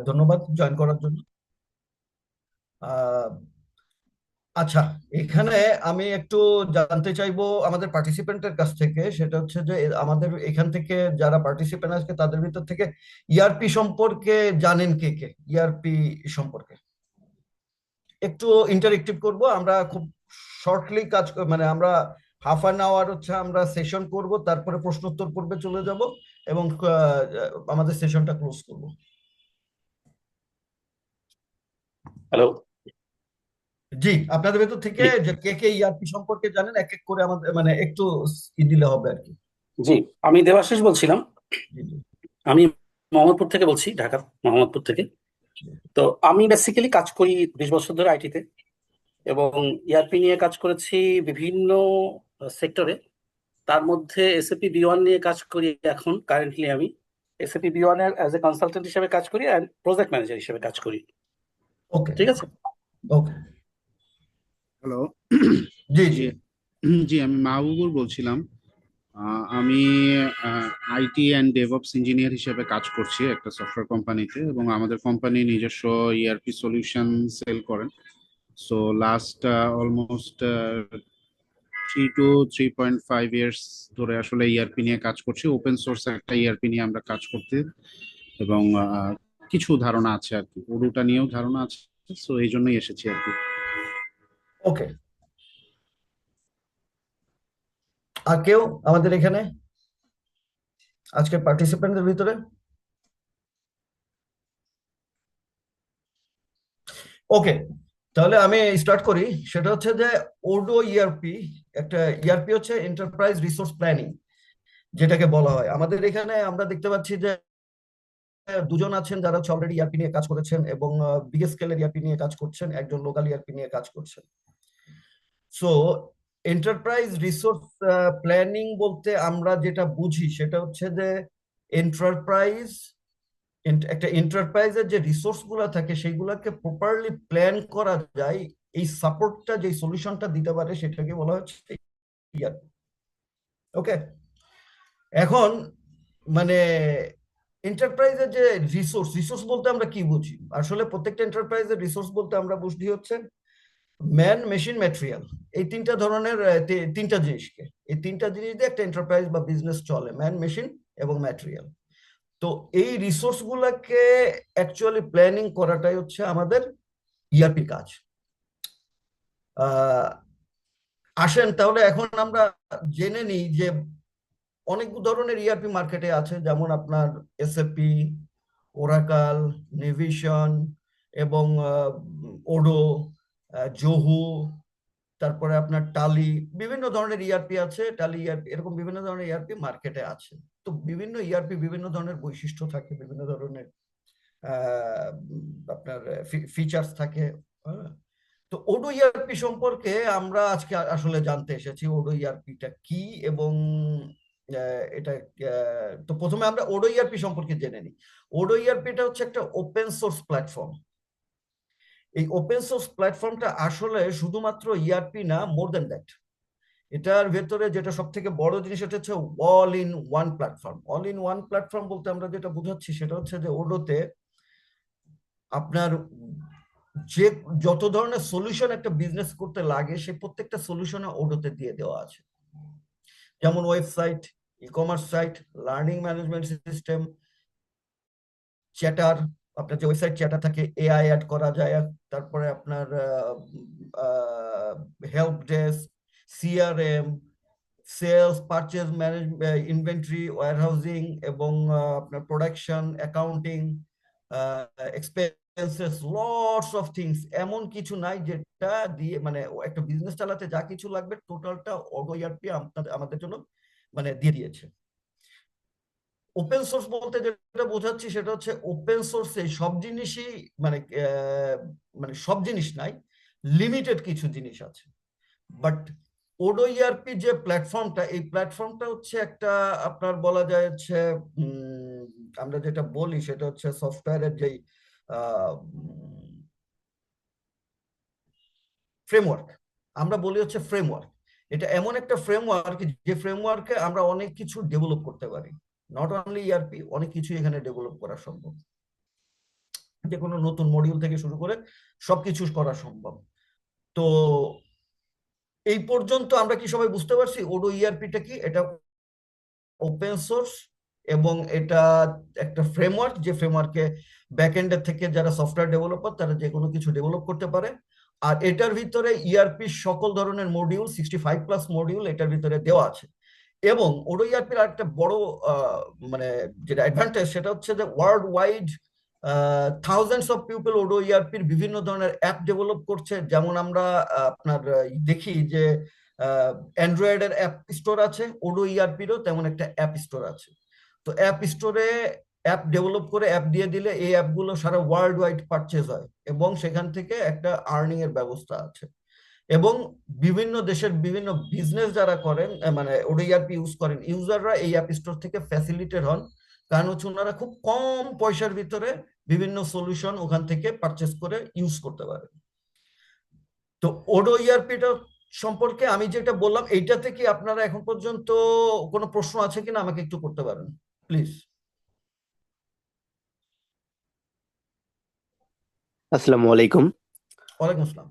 ধন্যবাদ জয়েন করার জন্য। আহ, আচ্ছা, এখানে আমি একটু জানতে চাইবো আমাদের পার্টিসিপেন্টের কাছ থেকে, সেটা হচ্ছে যে আমাদের এখান থেকে যারা পার্টিসিপেন্ট আজকে তাদের ভিতর থেকে ইআরপি সম্পর্কে জানেন কে কে? ইআরপি সম্পর্কে একটু ইন্টারেক্টিভ করব আমরা, খুব শর্টলি কাজ মানে আমরা হাফ অ্যান আওয়ার হচ্ছে আমরা সেশন করব, তারপরে প্রশ্ন উত্তর পর্বে চলে যাব এবং আমাদের সেশনটা ক্লোজ করব। হ্যালো। জি, আপনাদের ভেতর থেকে জি। যে কে কে ইআরপি সম্পর্কে জানেন এক এক করে আমাদের মানে একটু দিলে হবে আর কি। জি, আমি দেবাশিস বলছিলাম। জি জি আমি মোহাম্মদপুর থেকে বলছি, ঢাকার মোহাম্মদপুর থেকে। তো আমি বেসিক্যালি কাজ করি 20 বছর ধরে আইটিতে, এবং ইআরপি নিয়ে কাজ করেছি বিভিন্ন সেক্টরে। তার মধ্যে এসএপি বি1 নিয়ে কাজ করি এখন কারেন্টলি। আমি এসএপি বি1 এর অ্যাজ এ কনসালটেন্ট হিসেবে কাজ করি অ্যান্ড প্রজেক্ট ম্যানেজার হিসেবে কাজ করি। ওকে ঠিক আছে। ওকে। হ্যালো। জি জি। জি জি, আমি মাহবুবুর বলছিলাম। আমি আইটি অ্যান্ড ডেভঅপস ইঞ্জিনিয়ার হিসেবে কাজ করছি একটা সফটওয়্যার কোম্পানিতে, এবং আমাদের কোম্পানি নিজস্ব ইআরপি সলিউশন সেল করেন। So last almost 3 to 3.5 years ধরে আসলে ইআরপি নিয়ে কাজ করছি। ওপেন সোর্স একটা ইআরপি নিয়ে আমরা কাজ করতে, এবং কিছু ধারণা আছে আর কি, ওডুটা নিয়েও ধারণা আছে। সো এই জন্যই এসেছি আর কি। ওকে। আর কেউ আমাদের এখানে আজকে পার্টিসিপেন্টদের ভিতরে? ওকে, তাহলে আমি স্টার্ট করি। সেটা হচ্ছে যে ওডো ইআরপি, একটা ইআরপি হচ্ছে এন্টারপ্রাইজ রিসোর্স প্ল্যানিং যেটাকে বলা হয়। আমাদের এখানে আমরা দেখতে পাচ্ছি যে দুজন আছেন যারা হচ্ছে অলরেডি ইআরপি নিয়ে কাজ করেছেন এবং বিগ স্কেলের ইআরপি নিয়ে কাজ করছেন, একজন লোকাল ইআরপি নিয়ে কাজ করছেন। সো এন্টারপ্রাইজ রিসোর্স প্ল্যানিং বলতে আমরা যেটা বুঝি সেটা হচ্ছে যে এন্টারপ্রাইজ, একটা এন্টারপ্রাইজের যে রিসোর্স গুলা থাকে সেইগুলাকে প্রপারলি প্ল্যান করা যায়, এই সাপোর্টটা যে সলিউশনটা দিতে পারে সেটাকে বলা হচ্ছে ইআরপি। ওকে, এখন মানে এন্টারপ্রাইজের যে রিসোর্স, রিসোর্স বলতে আমরা কি বুঝি? আসলে প্রত্যেকটা এন্টারপ্রাইজের রিসোর্স বলতে আমরা বুঝি হচ্ছে ম্যান, মেশিন, ম্যাটেরিয়াল। এই তিনটা ধরনের তিনটা জিনিসকে, এই তিনটা জিনিস দিয়ে একটা এন্টারপ্রাইজ বা বিজনেস চলে, ম্যান, মেশিন এবং ম্যাটেরিয়াল। তো এই রিসোর্স গুলাকে অ্যাকচুয়ালি প্ল্যানিং করাটাই হচ্ছে আমাদের ইআরপি কাজ। আসেন তাহলে এখন আমরা জেনে নিই যে অনেক ধরনের ইআরপি মার্কেটে আছে, যেমন আপনার এসএপি, ওরাকাল, নেভিশন এবং ওডো, জোহু, তারপরে আপনার টালি, বিভিন্ন ধরনের ইআরপি আছে, টালি ইআরপি, এরকম বিভিন্ন ধরনের ইআরপি মার্কেটে আছে। তো বিভিন্ন ইআরপি বিভিন্ন ধরনের বৈশিষ্ট্য থাকে, বিভিন্ন ধরনের আপনার ফিচার্স থাকে। হ্যাঁ? তো ওডো ইআরপি সম্পর্কে আমরা আজকে আসলে জানতে এসেছি ওডো ইআরপিটা কি এবং এটা তো প্রথমে আমরা ওডো ইআরপি সম্পর্কে জেনে নিই। ওডো ইআরপিটা হচ্ছে একটা ওপেন সোর্স প্ল্যাটফর্ম। এই ওপেন সোর্স প্ল্যাটফর্মটা আসলে শুধুমাত্র ইআরপি না, মোর দ্যান দ্যাট। এটার ভেতরে যেটা সব থেকে বড় জিনিস সেটা হচ্ছে all in one platform. All in one platform বলতে আমরা যেটা বুঝাচ্ছি সেটা হচ্ছে যে ওডোতে আপনার যে যত ধরনের সলিউশন একটা বিজনেস করতে লাগে সেই প্রত্যেকটা সলিউশনে ওডোতে দিয়ে দেওয়া আছে। যেমন website, e commerce site, learning management system, chatter, আপনার যে ওয়েবসাইট চ্যাটার থাকে, এআই অ্যাড করা যায়, তারপরে আপনার help desk, CRM, sales, purchase management, inventory, warehousing এবং আপনার production, accounting, expenses, lots of things. এমন কিছু নাই যেটা দিয়ে মানে একটা বিজনেস চালাতে যা কিছু লাগবে টোটালটা ওডো ইআরপি আমাদের জন্য মানে দিয়ে দিয়েছে। ওপেন সোর্স বলতে যেটা বোঝাচ্ছি সেটা হচ্ছে ওপেন সোর্সে সব জিনিসই মানে মানে সব জিনিস নাই, লিমিটেড কিছু জিনিস আছে। বাট ওডো ইআরপি যে প্ল্যাটফর্মটা, এই প্ল্যাটফর্মটা হচ্ছে একটা আপনার বলা যায় হচ্ছে আমরা যেটা বলি সেটা হচ্ছে সফটওয়্যারের যেই ফ্রেমওয়ার্ক, আমরা বলি হচ্ছে ফ্রেমওয়ার্ক। এটা এমন একটা ফ্রেমওয়ার্ক যে ফ্রেমওয়ার্কে আমরা অনেক কিছু ডেভেলপ করতে পারি। নট অনলি ইআরপি, অনেক কিছু এখানে ডেভেলপ করা সম্ভব। যে কোনো নতুন মডিউল থেকে শুরু করে সবকিছু করা সম্ভব। তো এই পর্যন্ত আমরা কি সবাই বুঝতে পারছি ওডো ইআরপিটা কি? এটা ওপেন সোর্স এবং এটা একটা ফ্রেমওয়ার্ক, যে ফ্রেমওয়ার্কে ব্যাকএন্ডের থেকে যারা সফটওয়্যার ডেভেলপার তারা যে কোনো কিছু ডেভেলপ করতে পারে। আর এটার ভিতরে ইআরপি সকল ধরনের মডিউল 65+ মডিউল এটার ভিতরে দেওয়া আছে। এবং ওডো ইআরপির আরেকটা বড় মানে যেটা অ্যাডভান্টেজ সেটা হচ্ছে যে world wide thousands of people Odoo ইআরপির বিভিন্ন ধরনের অ্যাপ ডেভেলপ করছে। যেমন আমরা আপনার দেখি যে অ্যান্ড্রয়েডের অ্যাপ স্টোর আছে, ওডো ইআরপিরও তেমন একটা অ্যাপ স্টোর আছে। তো অ্যাপ স্টোরে অ্যাপ ডেভেলপ করে অ্যাপ দিয়ে দিলে এই অ্যাপগুলো সারা ওয়ার্ল্ড ওয়াইড পারচেজ হয় এবং সেখান থেকে একটা আর্নিং এর ব্যবস্থা আছে। এবং বিভিন্ন দেশের বিভিন্ন বিজনেস যারা করেন মানে ওডো ইআরপি ইউজ করেন ইউজাররা এই অ্যাপ স্টোর থেকে ফ্যাসিলিটেড হন, কারণ হচ্ছে ওনারা খুব কম পয়সার ভিতরে বিভিন্ন সলিউশন ওখান থেকে পারচেস করে ইউজ করতে পারেন। তো ওডো ইআরপিটা সম্পর্কে আমি যেটা বললাম এইটাতে কি আপনারা এখন পর্যন্ত কোনো প্রশ্ন আছে কিনা আমাকে একটু করতে পারেন প্লিজ। আসসালামু আলাইকুম। ওয়ালাইকুম আসসালাম।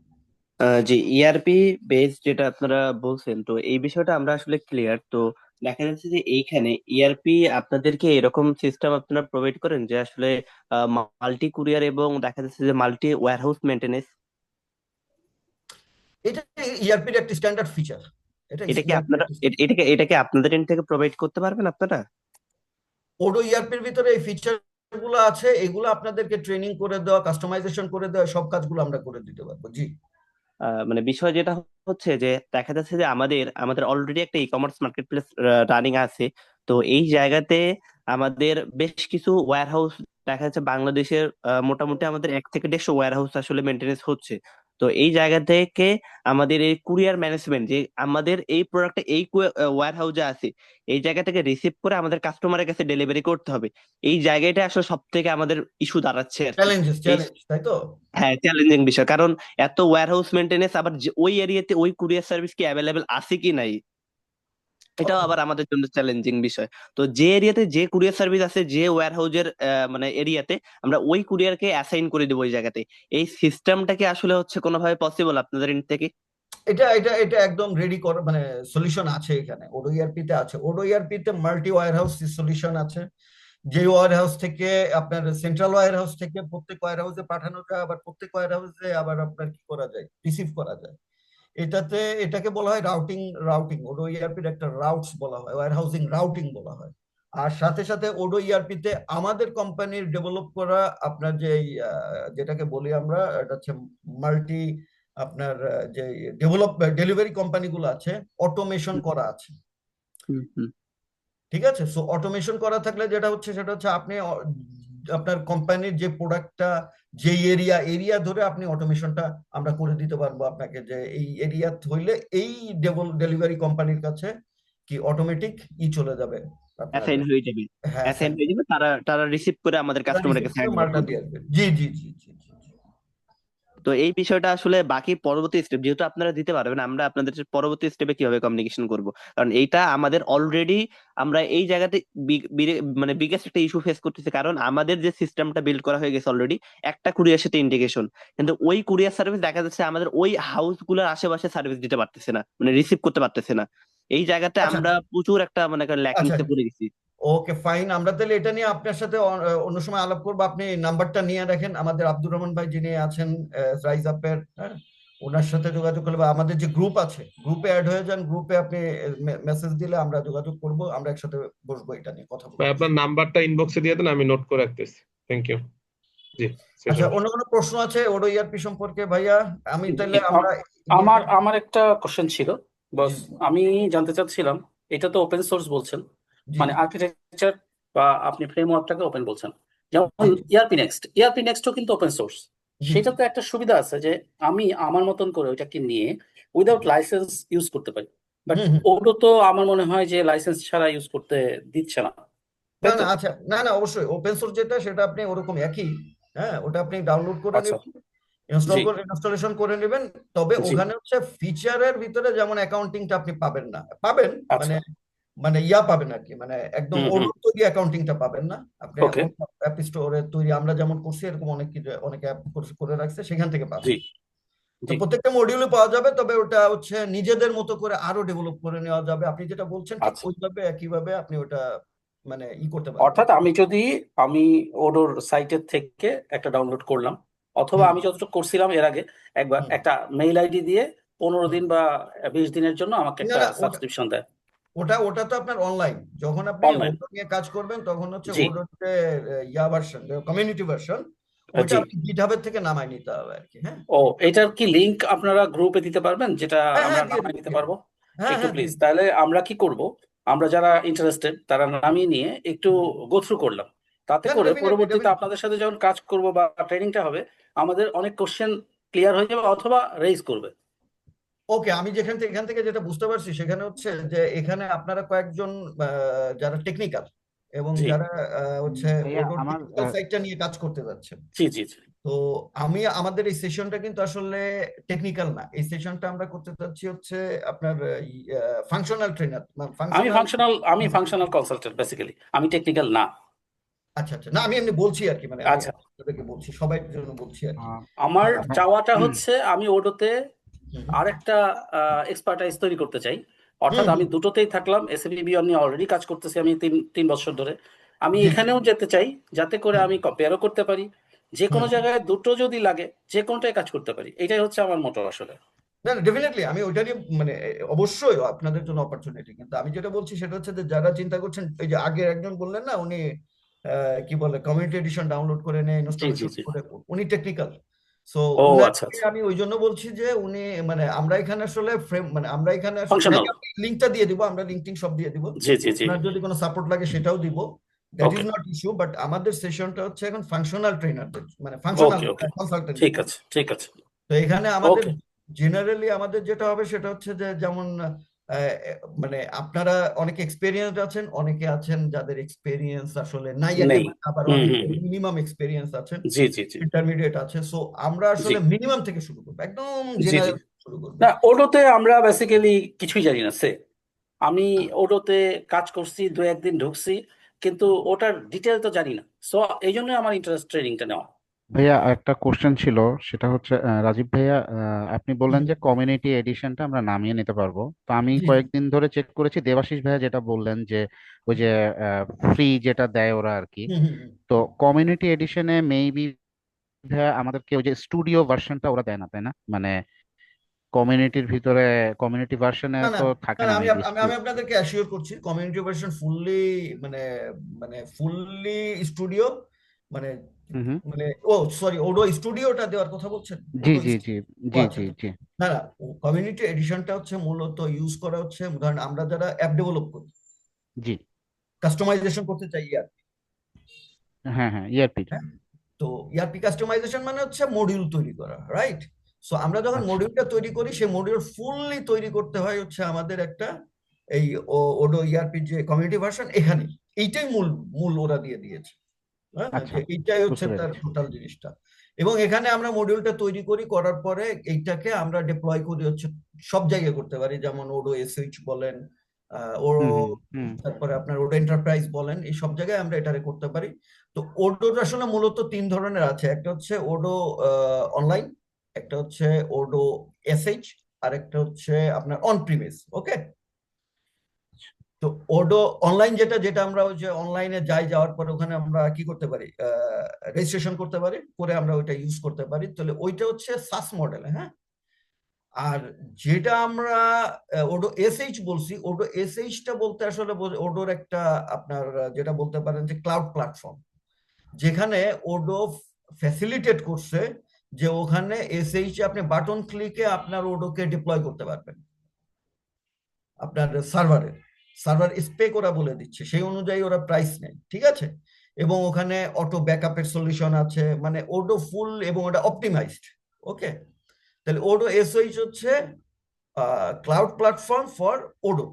জি, ইআরপি বেস যেটা আপনারা বলছেন, তো এই বিষয়টা আমরা আসলে ক্লিয়ার। তো দেখা যাচ্ছে যে এইখানে ইআরপি আপনাদেরকে এরকম সিস্টেম আপনারা প্রোভাইড করেন যে আসলে মাল্টি কুরিয়ার এবং দেখা যাচ্ছে যে মাল্টি ওয়্যারহাউস মেইনটেনেন্স। এটা ইআরপির একটা স্ট্যান্ডার্ড ফিচার। এটা এটা কি ইআরপির আপনারা এটা কি আপনাদের এন্ড থেকে প্রোভাইড করতে পারবেন আপনারা? ওডো ইআরপির ভিতরে এই ফিচার গুলো আছে, এগুলো আপনাদেরকে ট্রেনিং করে দেওয়া, কাস্টমাইজেশন করে দেওয়া, সব কাজগুলো আমরা করে দিতে পারবো। জি মানে বিষয় যেটা হচ্ছে যে দেখা যাচ্ছে যে আমাদের আমাদের অলরেডি একটা e commerce market place running আছে। তো এই জায়গাতে আমাদের বেশ কিছু ওয়্যার হাউস দেখা যাচ্ছে বাংলাদেশের মোটামুটি আমাদের 1 থেকে 150 ওয়্যার হাউস আসলে মেনটেনেন্স হচ্ছে। তো এই জায়গা থেকে আমাদের এই কুরিয়ার ম্যানেজমেন্ট যে আমাদের এই প্রোডাক্টটা এই ওয়্যার হাউসে আছে, এই জায়গা থেকে রিসিভ করে আমাদের কাস্টমারের কাছে ডেলিভারি করতে হবে। এই জায়গাটা আসলে সব থেকে আমাদের ইস্যু দাঁড়াচ্ছে আর কি। চ্যালেঞ্জ তাই তো। হ্যাঁ, চ্যালেঞ্জিং বিষয়, কারণ এত ওয়্যারহাউস মেনটেনেন্স আবার ওই এরিয়াতে ওই কুরিয়ার সার্ভিস কি অ্যাভেলেবেল আছে কি নাই, এটাও আবার আমাদের জন্য চ্যালেঞ্জিং বিষয়। তো যে এরিয়াতে যে কুরিয়ার সার্ভিস আছে, যে ওয়্যারহাউসের মানে এরিয়াতে, আমরা ওই কুরিয়ারকে অ্যাসাইন করে দেবো ওই জায়গাতে। এই সিস্টেমটা কি আসলে হচ্ছে কোনোভাবে পসিবল আপনাদের এন্ড থেকে? এটা এটা এটা একদম রেডি কর মানে সলিউশন আছে এখানে, ওডো ইআরপি তে আছে। ওডো ইআরপি তে মাল্টি ওয়্যার হাউস সলিউশন আছে, যে ওয়্যার হাউস থেকে আপনার সেন্ট্রাল ওয়্যার হাউস থেকে প্রত্যেক ওয়্যার হাউসে পাঠানো যায়, আবার প্রত্যেক ওয়্যার হাউসে আবার আপনার কি করা যায়, রিসিভ করা যায়। এটাতে এটাকে বলা হয় রাউটিং ওডো ইআরপির একটা রাউটস বলা হয়, ওয়্যার হাউসিং রাউটিং বলা হয়। আর সাথে সাথে ওডো ইআরপি তে আমাদের কোম্পানির ডেভেলপ করা আপনার যে যেটাকে বলি আমরা, এটা হচ্ছে মাল্টি আপনার যে ডেলিভারি কোম্পানিগুলো আছে, অটোমেশন করা আছে। হুম, হুম। ঠিক আছে, সো অটোমেশন করা থাকলে যেটা হচ্ছে সেটা হচ্ছে আপনি আপনার কোম্পানির যে প্রোডাক্টটা যে এরিয়া ধরে আপনি অটোমেশনটা আমরা করে দিতে পারবো আপনাকে, যে এই এরিয়া হইলে এই ডেলিভারি কোম্পানির কাছে কি অটোমেটিক চলে যাবে আপনার। অ্যাসাইন হয়ে যাবে। হ্যাঁ অ্যাসাইন হয়ে যাবে, তারা তারা রিসিভ করে আমাদের কাস্টমারের কাছে হ্যান্ড ওভার মালটা করবে। দিয়ে আসবে। জি জি জি জি জি জি। তো এই বিষয়টা আসলে বাকি পরবর্তী স্টেপ যেহেতু আপনারা দিতে পারবেন, আমরা আপনাদের পরবর্তী স্টেপে কিভাবে কমিউনিকেশন করব? কারণ এইটা আমাদের অলরেডি আমরা এই জায়গাতে মানে বিগেস্ট একটা ইস্যু ফেস করতেছি, কারণ আমাদের যে সিস্টেমটা বিল্ড করা হয়ে গেছে অলরেডি একটা কুরিয়ার সাথে ইন্টিগ্রেশন, কিন্তু ওই কুরিয়ার সার্ভিস দেখা যাচ্ছে আমাদের ওই হাউস গুলোর আশেপাশে সার্ভিস দিতে পারতেছে না, মানে রিসিভ করতে পারতেছে না। এই জায়গাতে আচ্ছা আমরা প্রচুর একটা মানে আচ্ছা, ল্যাকিংসে পড়ে গেছি। ওকে ফাইন, আমরা তাহলে এটা নিয়ে আপনার সাথে অন্য সময় আলাপ করবো। আপনি নাম্বারটা নিয়ে রাখেন, আমাদের আব্দুর রহমান ভাই যিনি আছেন রাইজ আপের, হ্যাঁ, ওনার সাথে যোগাযোগ করলে বা আমাদের যে গ্রুপ আছে গ্রুপে অ্যাড হয়ে যান, গ্রুপে আপনি মেসেজ দিলে আমরা যোগাযোগ করব, আমরা একসাথে বসবো এটা নিয়ে কথা ভাই বলবো। আপনার নাম্বারটা ইনবক্সে দিয়ে দেন, আমি নোট করে রাখতেছি। Thank you. জি আচ্ছা, সেশন। অন্য কোনো প্রশ্ন আছে ওডো ইআরপি সম্পর্কে ভাইয়া? আমি তাহলে জি, আমরা আমার আমার একটা কোশ্চেন ছিল বস। জি আমি জানতে চাচ্ছিলাম, এটা তো ওপেন সোর্স বলছেন, জি মানে আর্কিটেকচার বা আপনি ফ্রেমওয়ার্কটাকে ওপেন বলছেন, যেমন জি ইআরপি নেক্সটও কিন্তু ওপেন সোর্স। জি জি। সেটাতে একটা সুবিধা আছে যে আমি আমার মতন করে ওইটাকে নিয়ে উইদাউট লাইসেন্স ইউজ করতে পারি, বাট হুম হুম। ওটা তো আমার মনে হয় যে লাইসেন্স ছাড়া ইউজ করতে দিচ্ছে না, না তাই না তো? আচ্ছা, না না অবশ্যই ওপেন সোর্স যেটা সেটা আপনি ওরকম একই, হ্যাঁ, ওটা আপনি ডাউনলোড করে আচ্ছা, নেবেন, ইনস্টল জি করে ইনস্টলেশন করে নেবেন। তবে জি, ওখানে হচ্ছে ফিচারের ভিতরে যেমন অ্যাকাউন্টিংটা আপনি পাবেন না, পাবেন মানে আচ্ছা, মানে ইয়া পাবেন আর কি, মানে একদম হুম হুম ওডো তৈরি অ্যাকাউন্টিংটা পাবেন না আপনি। ওকে অ্যাপ স্টোরে তৈরি আমরা যেমন করছি এরকম অনেক কিছু, অনেক অ্যাপ করে রাখছে, সেখান থেকে পাবেন। জি তো জি প্রত্যেকটা মডিউলে পাওয়া যাবে, তবে ওটা হচ্ছে নিজেদের মতো করে আরো ডেভেলপ করে নেওয়া যাবে। আপনি যেটা বলছেন ঠিক আচ্ছা ওইভাবে একইভাবে আপনি ওটা মানে করতে পারবেন। অর্থাৎ আমি ওডোর সাইটের থেকে একটা ডাউনলোড করলাম, অথবা হুম আমি যতটুকু করছিলাম এর আগে একবার হুম একটা মেইল আইডি দিয়ে 15 হুম। দিন বা 20 দিনের জন্য আমাকে না একটা না, ওটা সাবস্ক্রিপশন দেয় ওটা ওটা তো আপনার অনলাইন। যখন আপনি অনলাইন। ওটা নিয়ে কাজ করবেন তখন হচ্ছে জি ওটার যে ইয়া ভার্সন, কমিউনিটি ভার্সন, ওইটা জি আপনি গিটহাবের থেকে নামায় নিতে হবে আর কি। হ্যাঁ ও এটার কি লিংক আপনারা গ্রুপে দিতে পারবেন যেটা হ্যাঁ আমরা হ্যাঁ, দিয়ে নামিয়ে দিব নিতে দিয়ে দিব। পারবো? হ্যাঁ একটু হ্যাঁ, দিয়ে প্লিজ, দিব। তাহলে আমরা কি করব, আমরা যারা ইন্টারেস্টেড তারা নামিয়ে নিয়ে একটু গো থ্রু করলাম, তাতে করে ডেফিনেটলি পরবর্তীতে ডেফিনেটলি। আপনাদের সাথে যখন কাজ করব বা ট্রেনিংটা হবে আমাদের অনেক কোশ্চেন ক্লিয়ার হয়ে যাবে অথবা রেইজ করবে। ওকে, আমি এখান থেকে যেটা বুঝতে পারছি সেখানে হচ্ছে যে এখানে আপনারা কয়েকজন যারা টেকনিক্যাল এবং জি যারা হচ্ছে ভাইয়া ওডোর আমার টেকনিক্যাল সাইডটা নিয়ে কাজ করতে যাচ্ছেন। জি জি জি তো আমাদের এই সেশনটা কিন্তু আসলে টেকনিক্যাল না, এই সেশনটা আমরা করতে চাচ্ছি হচ্ছে আপনার ফাংশনাল ট্রেনার, ফাংশনাল। আমি ফাংশনাল কনসালটেন্ট বেসিক্যালি, আমি টেকনিক্যাল না। আচ্ছা আচ্ছা, না আমি এমনি বলছি আর কি, মানে আমি আচ্ছা আপনাদেরকে বলছি, সবাই জন্য বলছি আর কি। আহ, আমার ভাই- চাওয়াটা হচ্ছে আমি ওডোতে হুম আরেকটা এক্সপার্টাইজ তৈরি করতে চাই, অর্থাৎ হুম আমি হুম, দুটোতেই থাকলাম। এসএবি বিয়ন নিয়ে অলরেডি কাজ করতেছি আমি 3 বছর ধরে। আমি জি জি। এখানেও যেতে চাই যাতে করে হুম আমি কম্পেয়ারও করতে পারি, যে কোনো হুম। জায়গায় দুটো যদি লাগে যে কোনোটায় কাজ করতে পারি, এটাই হচ্ছে আমার মোটো আসলে। না ডেফিনেটলি আমি ওইটা নিয়ে মানে অবশ্যই আপনাদের জন্য অপরচুনিটি, কিন্তু আমি যেটা বলছি সেটা হচ্ছে যে যারা চিন্তা করছেন, এই যে আগে একজন বললেন না উনি কি বলে কমিউনিটি এডিশন ডাউনলোড করে নিয়ে জি জি ইনস্টলেশন জি করে, উনি টেকনিক্যাল। সো ও আচ্ছা উনাকে আচ্ছা আমি ওই জন্য বলছি যে উনি মানে আমরা এখানে আসলে ফ্রেম, মানে আমরা এখানে আসলে ফাংশনাল। লিঙ্কটা দিয়ে দিব, আমরা লিঙ্কটিং সব দিয়ে দিব। জি জি জি ওনার যদি কোনো সাপোর্ট লাগে সেটাও দিব, that is okay not issue. But আমাদের সেশনটা হচ্ছে এখন ফাংশনাল ট্রেনারদের, মানে ফাংশনাল ওকে ওকে কনসালটেন্টদের। ঠিক আছে ঠিক আছে তো এখানে আমাদের ওকে জেনারেলি আমাদের যেটা হবে সেটা হচ্ছে যে যেমন মানে আপনারা অনেকে এক্সপেরিয়েন্সড আছেন, অনেকে আছেন যাদের এক্সপেরিয়েন্স আসলে নাই নেই। একেবারে, আবার হুম হুম অনেকে হুম। মিনিমাম এক্সপেরিয়েন্স আছেন, জি জি জি ইন্টারমিডিয়েট আছে। সো আমরা জি আসলে মিনিমাম থেকে শুরু করবো, একদম জি জি জেনারেল শুরু করবো। না ওডোতে আমরা বেসিক্যালি কিছুই জানি না সে, আমি ওডোতে কাজ করছি 2-1 দিন ঢুকছি, কিন্তু ওটার ডিটেল তো জানি না। সো এই জন্য আমার ইন্টারেস্ট ট্রেনিংটা নেওয়া। ভাইয়া একটা কোশ্চেন ছিল, সেটা হচ্ছে রাজীব ভাইয়া, আপনি বললেন হুম, যে কমিউনিটি এডিশনটা আমরা নামিয়ে নিতে পারবো। তো আমি জি জি। কয়েকদিন ধরে চেক করেছি, দেবাশিস ভাইয়া যেটা বললেন যে ওই যে ফ্রি যেটা দেয় ওরা আর কি। হুম হুম হুম। তো কমিউনিটি এডিশনে মেবি ভাইয়া আমাদেরকে ওই যে স্টুডিও ভার্সনটা ওরা দেয় না, তাই না? মানে কমিউনিটির ভিতরে কমিউনিটি ভার্সনে না না তো না থাকে না, না আমি মেবি। আমি আমি আপনাদেরকে অ্যাসিওর করছি কমিউনিটি ভার্সন ফুললি মানে মানে ফুললি স্টুডিও, মানে হুম হুম। মানে ও সরি, ওডো স্টুডিওটা দেওয়ার কথা বলছেন? জি ওডো জি জি ও জি আচ্ছা জি আচ্ছা। জি। না না, কমিউনিটি এডিশনটা হচ্ছে মূলত ইউজ করা হচ্ছে, ধরেন আমরা যারা অ্যাপ ডেভেলপ করি, জি কাস্টমাইজেশন করতে চাই ইয়ার, হ্যাঁ হ্যাঁ, ইয়ারপির। হ্যাঁ। তো ইয়ারপি কাস্টমাইজেশন মানে হচ্ছে মডিউল তৈরি করা, রাইট? সো আমরা যখন আচ্ছা মডিউলটা তৈরি করি, সেই মডিউল ফুললি তৈরি করতে হয় হচ্ছে আমাদের একটা এই ওডো ইয়ারপি যে কমিউনিটি ভার্সন, এখানে এইটাই মূল মূল ওরা দিয়ে দিয়েছে। হ্যাঁ, আচ্ছা, যে এইটাই হচ্ছে বুঝতে তার পেরেছি। টোটাল জিনিসটা। এবং এখানে আমরা মডিউলটা তৈরি করি, করার পরে এইটাকে আমরা ডিপ্লয় করি হচ্ছে সব জায়গায় করতে পারি, যেমন ওডো এসএইচ বলেন, ওডো, হুম হুম হুম। তারপরে আপনার ওডো এন্টারপ্রাইজ বলেন, এই সব জায়গায় আমরা এটারে করতে পারি। তো ওডো আসলে মূলত তিন ধরনের আছে, একটা হচ্ছে ওডো অনলাইন, একটা হচ্ছে ওডো এসএইচ, আর একটা হচ্ছে আপনার অন প্রিমিস। ওকে, তো ওডো অনলাইন যেটা যেটা আমরা ওই যে অনলাইনে যাওয়ার পরে ওখানে আমরা কি করতে পারি, রেজিস্ট্রেশন করতে পারি, করে আমরা ওইটা ইউজ করতে পারি, তাহলে ওইটা হচ্ছে সাস মডেল। হ্যাঁ, আর যেটা আমরা ওডো এসএইচ বলছি, ওডো এসএইচটা বলতে আসলে ওডোর একটা আপনার যেটা বলতে পারেন যে ক্লাউড প্ল্যাটফর্ম, যেখানে ওডো ফ্যাসিলিটেট করছে যে ওখানে এসএইচ আপনি বাটন ক্লিকে আপনার ওডোকে ডিপ্লয় করতে পারবেন আপনার সার্ভার স্পেক ওরা বলে দিচ্ছে, সেই অনুযায়ী ওরা প্রাইস নেয়, ঠিক আছে? এবং ওখানে অটো ব্যাকআপের সলিউশন আছে, মানে ওডো ফুল, এবং ওটা অপটিমাইজড। ওকে, তাহলে ওডো এসওইচ হচ্ছে ক্লাউড প্ল্যাটফর্ম ফর ওডো,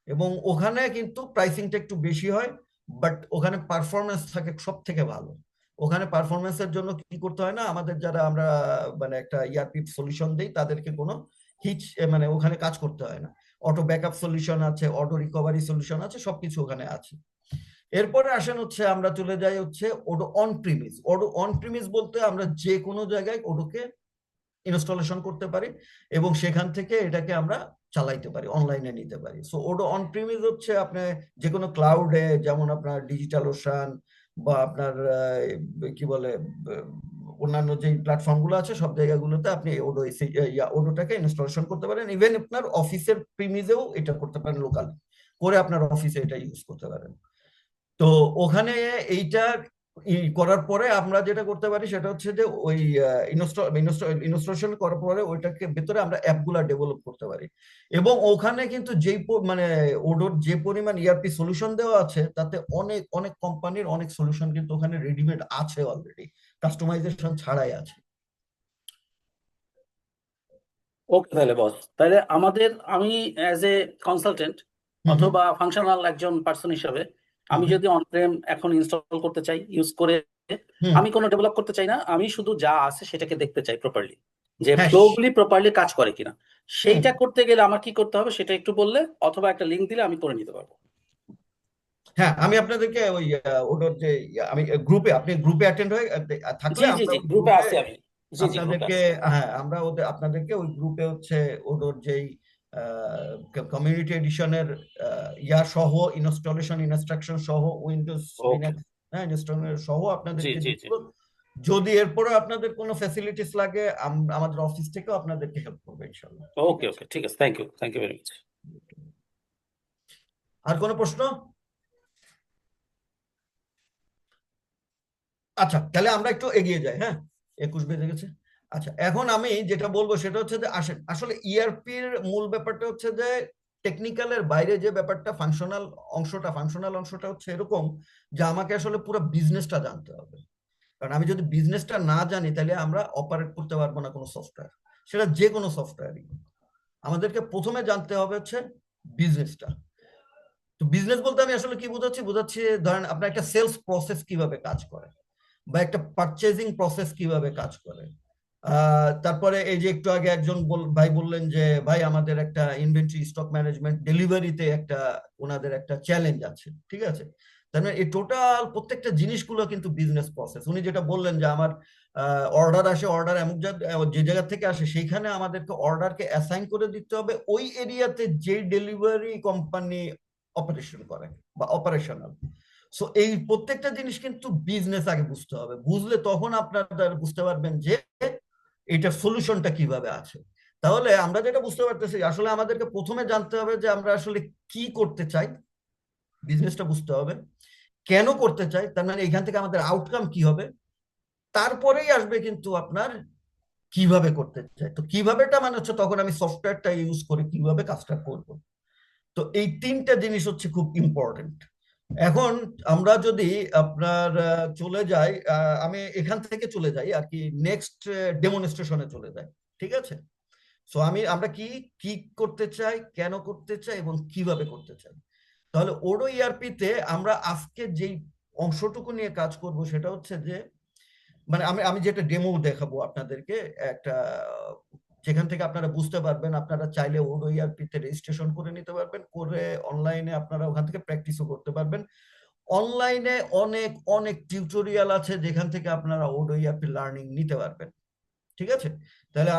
এবং ওখানে কিন্তু প্রাইসিংটা একটু বেশি হয়, বাট ওখানে পারফরমেন্স থাকে সব থেকে ভালো। ওখানে পারফরমেন্সের জন্য কি করতে হয় না, আমাদের যারা আমরা মানে একটা ইয়ারপি সলিউশন দেই তাদেরকে কোনো হিচ মানে ওখানে কাজ করতে হয় না। অটো ব্যাকআপ সলিউশন আছে, অটো রিকভারি সলিউশন আছে, সবকিছু ওখানে আছে। এরপরে আসেন হচ্ছে আমরা চলে যাই হচ্ছে Odoo on premise. Odoo on premise বলতে আমরা যে কোনো জায়গায় ওডোকে ইনস্টলেশন করতে পারি এবং সেখান থেকে এটাকে আমরা চালাইতে পারি, অনলাইনে নিতে পারি। সো ওডো অন প্রিমিস হচ্ছে আপনি যে কোনো ক্লাউডে, যেমন আপনার ডিজিটাল ওশান বা আপনার কি বলে অন্যান্য যে প্ল্যাটফর্মগুলো আছে সব জায়গাগুলোতে আপনি ওডো ওডোটাকে ইনস্টলেশন করতে পারেন। ইভেন আপনার অফিসের প্রিমিসেও এটা করতে পারেন, লোকাল করে আপনার অফিসে এটা ইউজ করতে পারেন। তো ওখানে এইটা করার পরে আমরা যেটা করতে পারি সেটা হচ্ছে যে ওই ইনস্টলেশন করার পরে ওইটাকে ভেতরে আমরা অ্যাপগুলা ডেভেলপ করতে পারি। এবং ওখানে কিন্তু যেই মানে ওডোর যে পরিমাণ ইআরপি সলিউশন দেওয়া আছে তাতে অনেক অনেক কোম্পানির অনেক সলিউশন কিন্তু ওখানে রেডিমেড আছে, অলরেডি কাস্টমাইজেশন ছাড়াই আছে। ওকে, তাহলে বস, তাহলে আমি অ্যাজ এ কনসালটেন্ট অথবা ফাংশনাল একজন পার্সন হিসাবে আমি যদি অনপ্রেম এখন ইনস্টল করতে চাই, ইউজ করে আমি কোনো ডেভেলপ করতে চাই না, আমি শুধু যা আছে সেটাকে দেখতে চাই প্রপারলি, যে হ্যাঁ। ফ্লোগুলি প্রপারলি কাজ করে কিনা, সেইটা করতে গেলে আমার কি করতে হবে সেটা একটু বললে, অথবা একটা লিংক দিলে আমি করে নিতে পারবো। হ্যাঁ, আমি আপনাদেরকে ওই ওটার যে আমি গ্রুপে, আপনি গ্রুপে অ্যাটেন্ড হয়ে থাকলে জি জি আমরা জি, ওই গ্রুপে গ্রুপে আছি আমি। জি জি, গ্রুপে আপনাদেরকে, আছি। হ্যাঁ আমরা আপনাদেরকে ওই গ্রুপে হচ্ছে ওডোর যেই কমিউনিটি এডিশনের ইয়া সহ ইনস্টলেশন ইনস্ট্রাকশন সহ উইন্ডোজ ওকে, লিনাক্স ইনস্টলেশন সহ জি আপনাদেরকে জি দিয়ে জি। দেব। যদি এরপরে আপনাদের কোনো ফ্যাসিলিটিস লাগে আমাদের অফিস থেকেও আপনাদেরকে হেল্প করবে ইনশাআল্লাহ। ঠিক ওকে আছে, ওকে, ঠিক আছে, থ্যাংক ইউ ভেরি মাচ। আর কোনো প্রশ্ন? আচ্ছা, তাহলে আমরা একটু এগিয়ে যাই। হ্যাঁ, 21 বেজে গেছে। আচ্ছা, এখন আমি যেটা বলবো সেটা হচ্ছে যে আসেন, আসলে ইআরপির মূল ব্যাপারটা হচ্ছে যে টেকনিক্যালের বাইরে যে ব্যাপারটা, ফাংশনাল অংশটা হচ্ছে এরকম যে আমাকে আসলে পুরো বিজনেসটা জানতে হবে। কারণ আমি যদি বিজনেসটা না জানি তাহলে আমরা অপারেট করতে পারবো না কোনো সফটওয়্যার, সেটা যে কোনো সফটওয়্যারই। আমাদেরকে প্রথমে জানতে হবে হচ্ছে বিজনেসটা। তো বিজনেস বলতে আমি আসলে কি বোঝাচ্ছি, ধরেন আপনার একটা সেলস প্রসেস কিভাবে কাজ করে বা একটা পারচেজিং প্রসেস কিভাবে কাজ করে। তারপরে এই যে একটু আগে একজন ভাই বললেন যে ভাই আমাদের একটা ইনভেন্টরি স্টক ম্যানেজমেন্ট ডেলিভারিতে ওনাদের একটা চ্যালেঞ্জ আছে, ঠিক আছে। তার মানে এই টোটাল প্রত্যেকটা জিনিসগুলো কিন্তু বিজনেস প্রসেস। উনি যেটা বললেন যে আমার অর্ডার আসে, অর্ডার এমন যে জায়গা থেকে আসে সেইখানে আমাদেরকে অর্ডারকে অ্যাসাইন করে দিতে হবে ওই এরিয়াতে যে ডেলিভারি কোম্পানি অপারেশন করে বা অপারেশনাল। সো এই প্রত্যেকটা জিনিস কিন্তু বিজনেস আগে বুঝতে হবে, বুঝলে তখন আপনারা বুঝতে পারবেন যে এটা সলিউশনটা কিভাবে আছে। তাহলে আমরা যেটা বুঝতে পারতেছি আসলে আমাদেরকে প্রথমে জানতে হবে যে আমরা আসলে কি করতে চাই, বিজনেসটা বুঝতে হবে, কেন করতে চাই, তার মানে এখান থেকে আমাদের আউটকাম কি হবে, তারপরেই আসবে কিন্তু আপনার কিভাবে করতে চাই। তো কিভাবেটা মানে হচ্ছে তখন আমি সফটওয়্যারটা ইউজ করে কিভাবে কাজটা করব। তো এই তিনটা জিনিস হচ্ছে খুব ইম্পর্টেন্ট। এখন আমরা যদি আপনার চলে যাই, আমি এখান থেকে চলে যাই আর কি নেক্সট ডেমনস্ট্রেশনে চলে যাই, ঠিক আছে। সো আমরা কি কি করতে চাই, কেন করতে চাই এবং কিভাবে করতে চাই। তাহলে ওডো ইআরপিতে আমরা আজকে যেই অংশটুকু নিয়ে কাজ করব সেটা হচ্ছে যে মানে আমি যেটা ডেমো দেখাবো আপনাদেরকে, একটা যেখান থেকে আপনারা বুঝতে পারবেন, আপনারা চাইলে ওডো ইআরপিতে রেজিস্ট্রেশন করে নিতে পারবেন, করে অনলাইনে আপনারা ওখান থেকে প্র্যাকটিসও করতে পারবেন। অনলাইনে অনেক অনেক টিউটোরিয়াল আছে যেখান থেকে আপনারা ওডো ইআরপি লার্নিং নিতে পারবেন, ঠিক আছে। তাহলে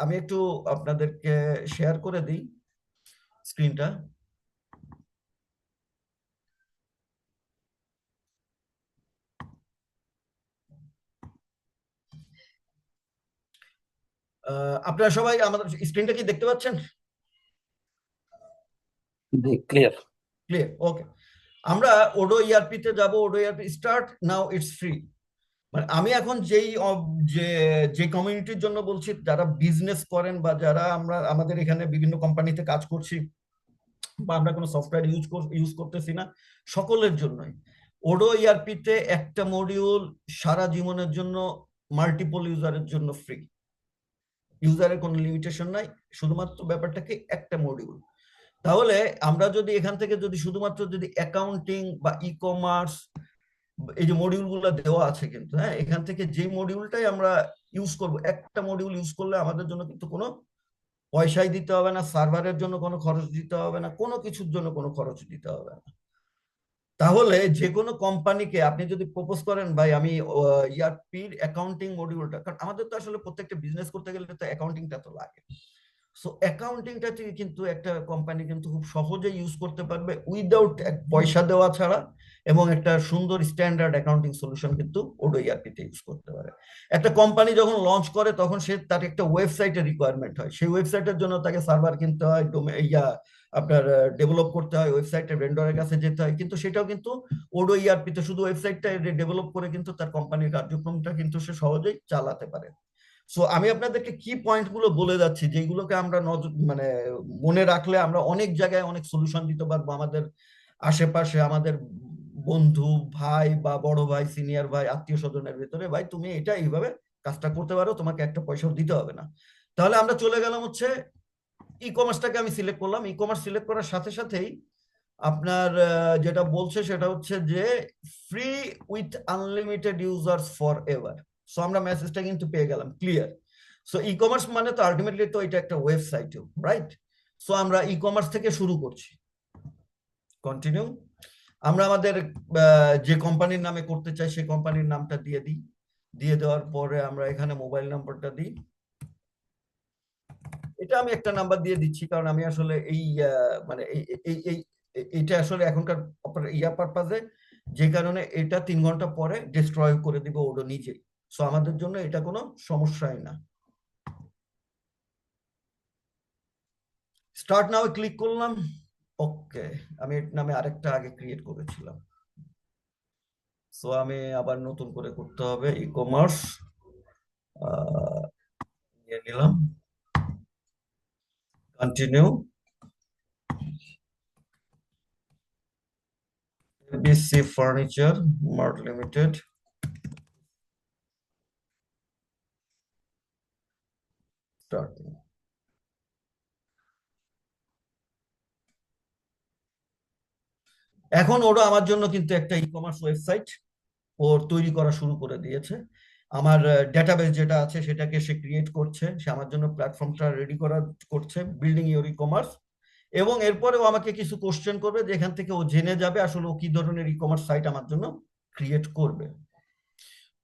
আমি একটু আপনাদেরকে শেয়ার করে দিই স্ক্রিনটা। আপনারা সবাই আমাদের স্ক্রিনটা কি দেখতে পাচ্ছেন? ক্লিয়ার। ক্লিয়ার, ওকে। আমরা ওডো ইআরপি তে যাব, Odoo ERP start now, it's free. মানে আমি এখন যে যে কমিউনিটির জন্য বলছি, যারা বিজনেস করেন বা যারা আমাদের এখানে বিভিন্ন কোম্পানিতে কাজ করছি বা আমরা কোনো সফটওয়্যার ইউজ করতেছি না, সকলের জন্যই ওডো ইআরপি তে একটা মডিউল সারা জীবনের জন্য মাল্টিপল ইউজারের জন্য ফ্রি। ইউজারের কোনো লিমিটেশন নাই, শুধুমাত্র ব্যাপারটা কি একটা মডিউল। তাহলে আমরা যদি এখান থেকে শুধুমাত্র অ্যাকাউন্টিং বা ই কমার্স, এই যে মডিউলগুলো দেওয়া আছে কিন্তু, হ্যাঁ, এখান থেকে যে মডিউলটাই আমরা ইউজ করব, একটা মডিউল ইউজ করলে আমাদের জন্য কিন্তু কোনো পয়সাই দিতে হবে না, সার্ভারের জন্য কোনো খরচ দিতে হবে না, কোনো কিছুর জন্য কোনো খরচ দিতে হবে না। তাহলে যে কোনো কোম্পানিকে আপনি যদি প্রপোজ করেন, ভাই আমি ইয়ারপির অ্যাকাউন্টিং মডিউলটা, কারণ আমাদের তো আসলে প্রত্যেকটা বিজনেস করতে গেলে তো অ্যাকাউন্টিংটা তো লাগে। সো অ্যাকাউন্টিংটা কিন্তু একটা কোম্পানি কিন্তু খুব সহজে ইউজ করতে পারবে উইদাউট পয়সা দেওয়া ছাড়া, এবং একটা সুন্দর স্ট্যান্ডার্ড অ্যাকাউন্টিং সলিউশন কিন্তু ওডো ইআরপিতে ইউজ করতে পারে। একটা কোম্পানি যখন লঞ্চ করে তখন তার একটা ওয়েবসাইটের রিকোয়ারমেন্ট হয়, সেই ওয়েবসাইটের জন্য তাকে সার্ভার কিনতে হয়, আপনার ডেভেলপ করতে হয়, ওয়েবসাইটের ভেন্ডরের কাছে যেতে হয়, কিন্তু সেটাও কিন্তু ওডো ইআরপিতে শুধু ওয়েবসাইটটা ডেভেলপ করে কিন্তু তার কোম্পানির কার্যক্রমটা কিন্তু সে সহজেই চালাতে পারে। সো আমি আপনাদেরকে কি পয়েন্ট গুলো বলে যাচ্ছি যেগুলোকে আমরা মানে মনে রাখলে আমরা অনেক জায়গায় অনেক সলিউশন দিতে পারবো আমাদের আশেপাশে, আমাদের বন্ধু, ভাই বা বড় ভাই, সিনিয়র ভাই, আত্মীয় স্বজনের ভিতরে, ভাই তুমি এটা এইভাবে কাজটা করতে পারো, তোমাকে একটা পয়সাও দিতে হবে না। তাহলে আমরা চলে গেলাম হচ্ছে ই কমার্সটাকে আমি সিলেক্ট করলাম। ই কমার্স সিলেক্ট করার সাথে সাথেই আপনার যেটা বলছে সেটা হচ্ছে যে free with unlimited users for ever. So আমরা মেসেজটা কিন্তু পেয়ে গেলাম, ক্লিয়ার। সো ই কমার্স মানে তো আলটিমেটলি তো এটা একটা ওয়েবসাইট, রাইট? সো আমরা ই কমার্স থেকে শুরু করছি, কন্টিনিউ। আমরা আমাদের যে কোম্পানির নামে করতে চাই সেই কোম্পানির নামটা দিয়ে দিই। দিয়ে দেওয়ার পরে আমরা এখানে মোবাইল নাম্বারটা দিই। এটা আমি একটা নাম্বার দিয়ে দিচ্ছি কারণ আমি আসলে এই মানে এইটা আসলে এখনকার পারপাজে, যে কারণে এটা 3 ঘন্টা পরে ডিস্ট্রয় করে দিব ওডো নিজেই। সো আমাদের জন্য এটা কোনো সমস্যাই না। স্টার্ট নাও ক্লিক করলাম। ওকে, আমি এর নামে আরেকটা আগে ক্রিয়েট করেছিলাম, সো আমি আবার নতুন করে করতে হবে। ই কমার্স নিয়ে নিলাম, continue. BC furniture mart limited, start. এখন ওরা আমার জন্য কিন্তু একটা ই কমার্স ওয়েবসাইট ওর তৈরি করা শুরু করে দিয়েছে। আমার ডেটাবেস যেটা আছে সেটাকে সে ক্রিয়েট করছে, সে আমার জন্য প্ল্যাটফর্মটা রেডি করা করছে, বিল্ডিং ইউর ই কমার্স। এবং এরপরে ও আমাকে কিছু কোশ্চেন করবে, যেখান থেকে ও জেনে যাবে আসলে ও কি ধরনের ই কমার্স সাইট আমার জন্য ক্রিয়েট করবে।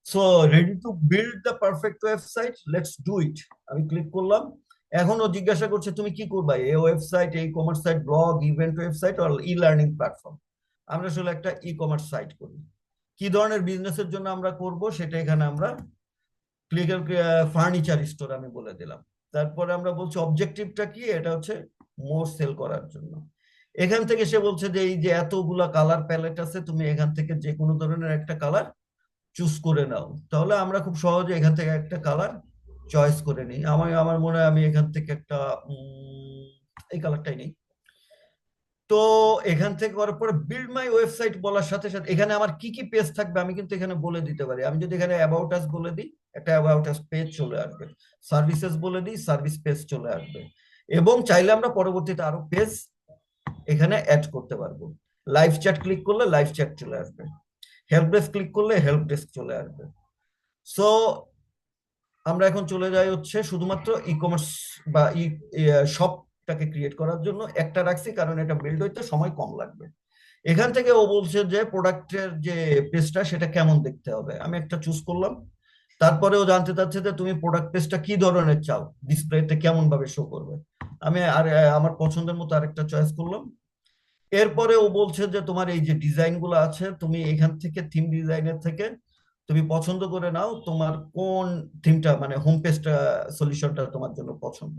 So ready to build the perfect website, let's do it. আমি ক্লিক করলাম। এখন ও জিজ্ঞাসা করছে তুমি কি করবা, এই ওয়েবসাইট, এই commerce site, blog, event website আর ই লার্নিং প্ল্যাটফর্ম। আমরা আসলে একটা ই কমার্স সাইট করি, কি ধরনের বিজনেসের জন্য আমরা করব সেটা এখানে আমরা ক্লিকার ফার্নিচার স্টোর আমি বলে দিলাম। তারপরে আমরা বলছি অবজেক্টিভটা কি, এটা হচ্ছে মোর সেল করার জন্য। এখান থেকে সে বলছে যে এই যে এতগুলা কালার প্যালেট আছে, তুমি এখান থেকে যে কোনো ধরনের একটা কালার চুজ করে নাও। তাহলে আমরা খুব সহজে এখান থেকে একটা কালার চয়েস করে নিই। আমার মনে হয় আমি এখান থেকে একটা এই কালারটাই নিই। তো এখান থেকে করার পরে বিল্ড মাই ওয়েবসাইট বলার সাথে সাথে এখানে আমার কি কি পেজ থাকবে আমি কিন্তু এখানে বলে দিতে পারি। আমি যদি এখানে অ্যাবাউট আস বলে দিই, একটা অ্যাবাউট আস পেজ চলে আসবে। সার্ভিসেস বলে দিই, সার্ভিস পেজ চলে আসবে। এবং চাইলে আমরা পরবর্তীতে আরো পেজ এখানে অ্যাড করতে পারবো। লাইভ চ্যাট ক্লিক করলে লাইভ চ্যাট চলে আসবে, হেল্প ডেস্ক ক্লিক করলে হেল্প ডেস্ক চলে আসবে। সো আমরা এখন চলে যাই হচ্ছে শুধুমাত্র ই কমার্স বা ই শপটাকে ক্রিয়েট করার জন্য একটা রাখছি, কারণ এটা বিল্ড হইতে সময় কম লাগবে। এখান থেকে ও বলছে যে প্রোডাক্টের যে পেজটা সেটা কেমন দেখতে হবে, আমি একটা চুজ করলাম। তারপরে ও জানতে চাচ্ছে যে তুমি প্রোডাক্ট পেজটা কি ধরনের চাও, ডিসপ্লেতে কেমন ভাবে শো করবে। আমি আর আমার পছন্দের মতো আরেকটা চয়েস করলাম। এরপরে ও বলছে যে তোমার এই যে ডিজাইন গুলো আছে তুমি এখান থেকে থিম ডিজাইনের থেকে তুমি পছন্দ করে নাও তোমার কোন থিমটা, মানে হোম পেজটা সলিউশনটা তোমার জন্য পছন্দ।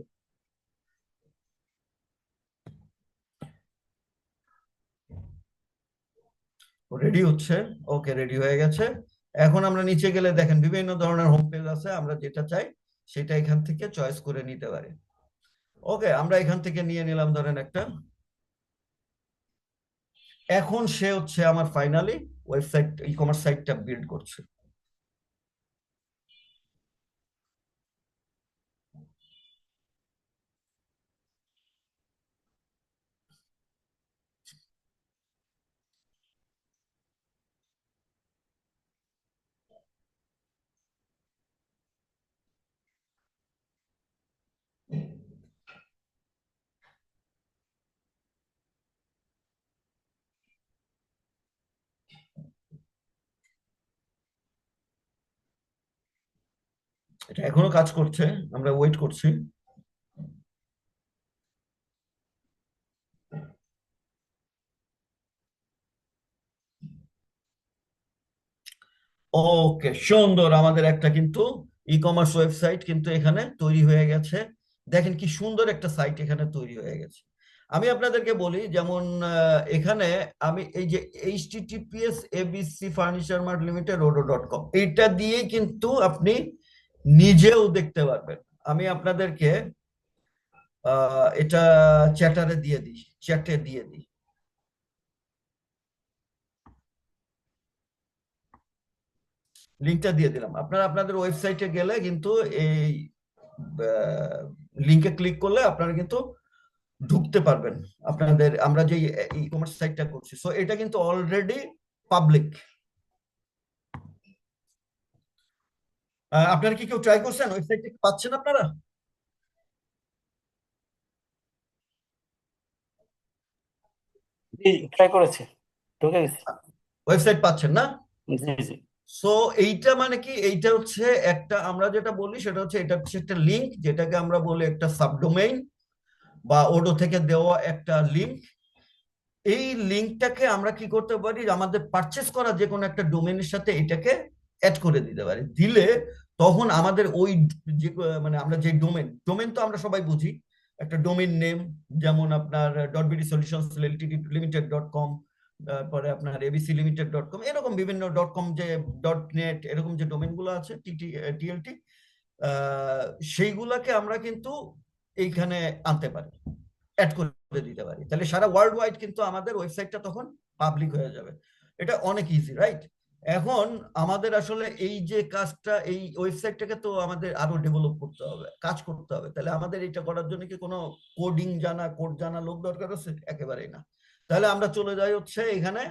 রেডি হচ্ছে, ওকে রেডি হয়ে গেছে। এখন আমরা নিচে গেলে দেখেন বিভিন্ন ধরনের হোম পেজ আছে, আমরা যেটা চাই সেটা এখান থেকে চয়েস করে নিতে পারি। ওকে, আমরা এখান থেকে নিয়ে নিলাম ধরেন একটা। এখন সে হচ্ছে আমার ফাইনালি ওয়েবসাইট ই কমার্স সাইটটা বিল্ড করছে। এটা এখনো কাজ করছে, আমরা ওয়েট করছি। ওকে, সুন্দর, আমাদের একটা কিন্তু ই কমার্স ওয়েবসাইট কিন্তু এখানে তৈরি হয়ে গেছে। দেখেন কি সুন্দর একটা সাইট এখানে তৈরি হয়ে গেছে। আমি আপনাদেরকে বলি, যেমন এখানে আমি এই যে https abc furniture mart limited odo.com এটা দিয়েই কিন্তু আপনি নিজেও দেখতে পারবেন। আমি আপনাদেরকে এটা চ্যাটে দিয়ে দিই। লিঙ্কটা দিয়ে দিলাম। আপনারা আপনাদের ওয়েবসাইটে গেলে কিন্তু এই লিঙ্কে ক্লিক করলে আপনারা কিন্তু ঢুকতে পারবেন আপনাদের আমরা যে ই কমার্স সাইটটা করছি। সো এটা কিন্তু অলরেডি পাবলিক। আপনারা কি কেউ ট্রাই করছেন? ওয়েবসাইটটা পাচ্ছেন আপনারা? ট্রাই করেছি, ঢুকে গেছি। ওয়েবসাইট পাচ্ছেন না? জি জি। সো এইটা মানে কি, এইটা হচ্ছে একটা, আমরা যেটা বলি সেটা হচ্ছে এটা হচ্ছে একটা লিঙ্ক, যেটাকে আমরা বলি একটা সাবডোমেইন বা ওডো থেকে দেওয়া একটা লিঙ্ক। এই লিঙ্কটাকে আমরা কি করতে পারি, আমাদের পারচেস করা যে কোনো একটা ডোমেনের সাথে এটাকে অ্যাড করে দিতে পারি। দিলে তখন আমাদের ওই যে মানে আমরা যে ডোমেন তো আমরা সবাই বুঝি, একটা ডোমেন নেম, যেমন আপনার .bdsolutions ltd.limited.com, তারপরে আপনার abclimited.com, এরকম বিভিন্ন .com যে .net, এরকম যে ডোমেন গুলো আছে টিএলটি, সেইগুলাকে আমরা কিন্তু এইখানে আনতে পারি, অ্যাড করে দিতে পারি। তাহলে সারা ওয়ার্ল্ড ওয়াইড কিন্তু আমাদের ওয়েবসাইটটা তখন পাবলিক হয়ে যাবে। এটা অনেক ইজি, রাইট? এখন আমাদের আসলে এই যে কাজটা, এই ওয়েবসাইটটাকে তো আমাদের আরো ডেভেলপ করতে হবে, কাজ করতে হবে। তাহলে আমাদের এটা করার জন্য কি কোনো কোড জানা লোক দরকার আছে? একেবারেই না। তাহলে আমরা চলে যাই হচ্ছে এখানে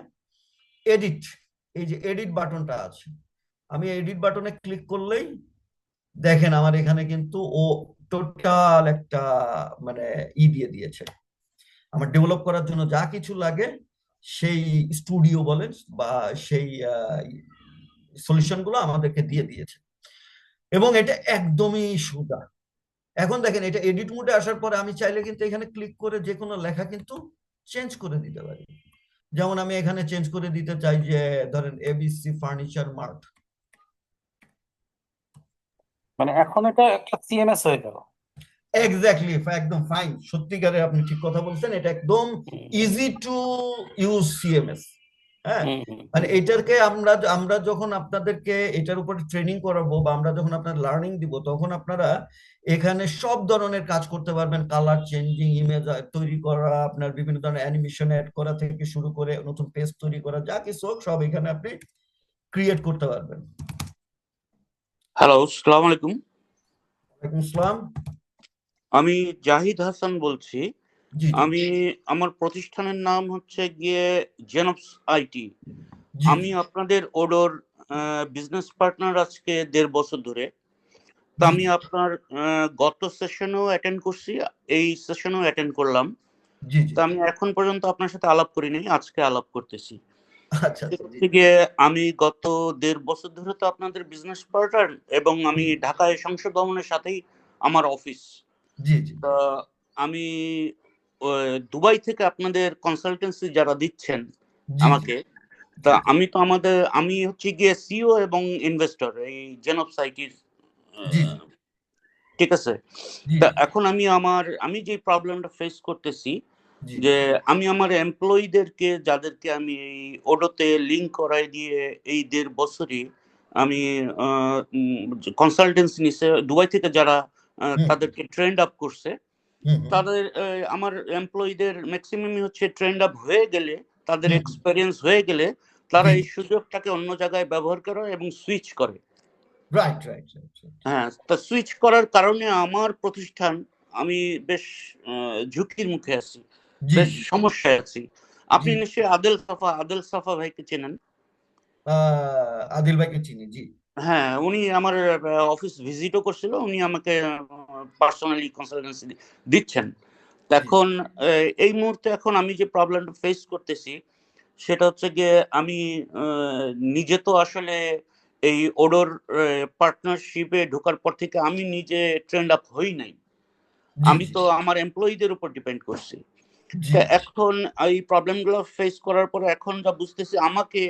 এডিট, এই যে এডিট বাটনটা আছে, আমি এডিট বাটনে ক্লিক করলেই দেখেন আমার এখানে কিন্তু ও টোটাল একটা মানে দিয়ে দিয়েছে। আমার ডেভেলপ করার জন্য যা কিছু লাগে সেই স্টুডিও বলেন বা সেই সলিউশন গুলো আমাদেরকে দিয়ে দিয়েছে, এবং এটা একদমই সোজা। এখন দেখেন এটা এডিট মোডে আসার পরে আমি চাইলে কিন্তু এখানে ক্লিক করে যে কোনো লেখা কিন্তু চেঞ্জ করে দিতে পারি। যেমন আমি এখানে চেঞ্জ করে দিতে চাই যে ধরেন এবিসি ফার্নিচার মার্ট। মানে এখন এটা একটা সিএমএস হয়ে গেল। এক্স্যাক্টলি, একদম ফাইন, সত্যিকারে আপনি ঠিক কথা বলছেন, এটা একদম ইজি টু ইউজ সিএমএস। হ্যাঁ, মানে এটাকে আমরা যখন আপনাদেরকে এটার উপরে ট্রেনিং করাবো বা আমরা যখন আপনার লার্নিং দিব, তখন আপনারা এখানে সব ধরনের কাজ করতে পারবেন। কালার চেঞ্জিং, ইমেজ তৈরি করা, আপনার বিভিন্ন ধরনের অ্যানিমেশন অ্যাড করা থেকে শুরু করে নতুন পেজ তৈরি করা, যা কিছু হোক সব এখানে আপনি ক্রিয়েট করতে পারবেন। হ্যালো, আসসালামু আলাইকুম। ওয়ালাইকুম আসসালাম। আমি জাহিদ হাসান বলছি। জি জি আমি আমার প্রতিষ্ঠানের নাম হচ্ছে গিয়ে জেনপস আইটি। জি আমি আপনাদের ওডোর বিজনেস পার্টনার আজকে 1.5 বছর ধরে। তো জি আমি আপনার গত সেশনেও অ্যাটেন্ড করছি, এই সেশনেও অ্যাটেন্ড করলাম। জি জি তো আমি এখন পর্যন্ত আপনার সাথে আলাপ করিনি, আজকে আলাপ করতেছি। আচ্ছা আচ্ছা, জি হচ্ছে গিয়ে আমি গত 1.5 বছর ধরে তো আপনাদের বিজনেস পার্টনার, এবং আমি ঢাকায় সংসদ ভবনের সাথেই আমার অফিস। জি জি তা আমি দুবাই থেকে আপনাদের কনসালটেন্সি যারা দিচ্ছেন জি আমাকে, তা আমি হচ্ছে গিয়ে সিও এবং ইনভেস্টর এই জেনপস আইটির। জি ঠিক আছে। জি তা এখন আমি যে প্রবলেমটা ফেস করতেছি, জি যে আমি আমার এমপ্লয়ীদেরকে, যাদেরকে আমি এই ওডোতে লিঙ্ক করাই দিয়ে এই 1.5 বছরই আমি কনসালটেন্সি নিছে দুবাই থেকে, যারা তাদেরকে ট্রেন্ড আপ করছে, তাদের আমার এমপ্লয়ীদের ম্যাক্সিমামই হচ্ছে ট্রেন্ড আপ হয়ে গেলে, তাদের এক্সপেরিয়েন্স হয়ে গেলে তারা এই সুযোগটাকে অন্য জায়গায় ব্যবহার করে এবং সুইচ করে। Right right right. হ্যাঁ, তা সুইচ করার কারণে আমার প্রতিষ্ঠান, আমি বেশ ঝুঁকির মুখে আছি, জি বেশ জি সমস্যায় আছি। আপনি জি নিশ্চয়ই আদেল সাফা ভাইকে চেনেন? আদিল ভাইকে চিনি, জি। হ্যাঁ, উনি আমার অফিস ভিজিটও করছিল, উনি আমাকে পার্সোনালি কনসালটেন্সি দিচ্ছেন। এখন এই মুহূর্তে এখন আমি যে প্রবলেমটা ফেস করতেছি সেটা হচ্ছে গিয়ে, আমি নিজে তো আসলে এই ওডোর পার্টনারশিপে ঢোকার পর থেকে আমি নিজে ট্রেন্ড আপ হই নাই, জি আমি জি তো আমার এমপ্লয়ীদের উপর ডিপেন্ড করছি। জি তা এখন এই প্রবলেমগুলো ফেস করার পরে এখন যা বুঝতেছি আমাকে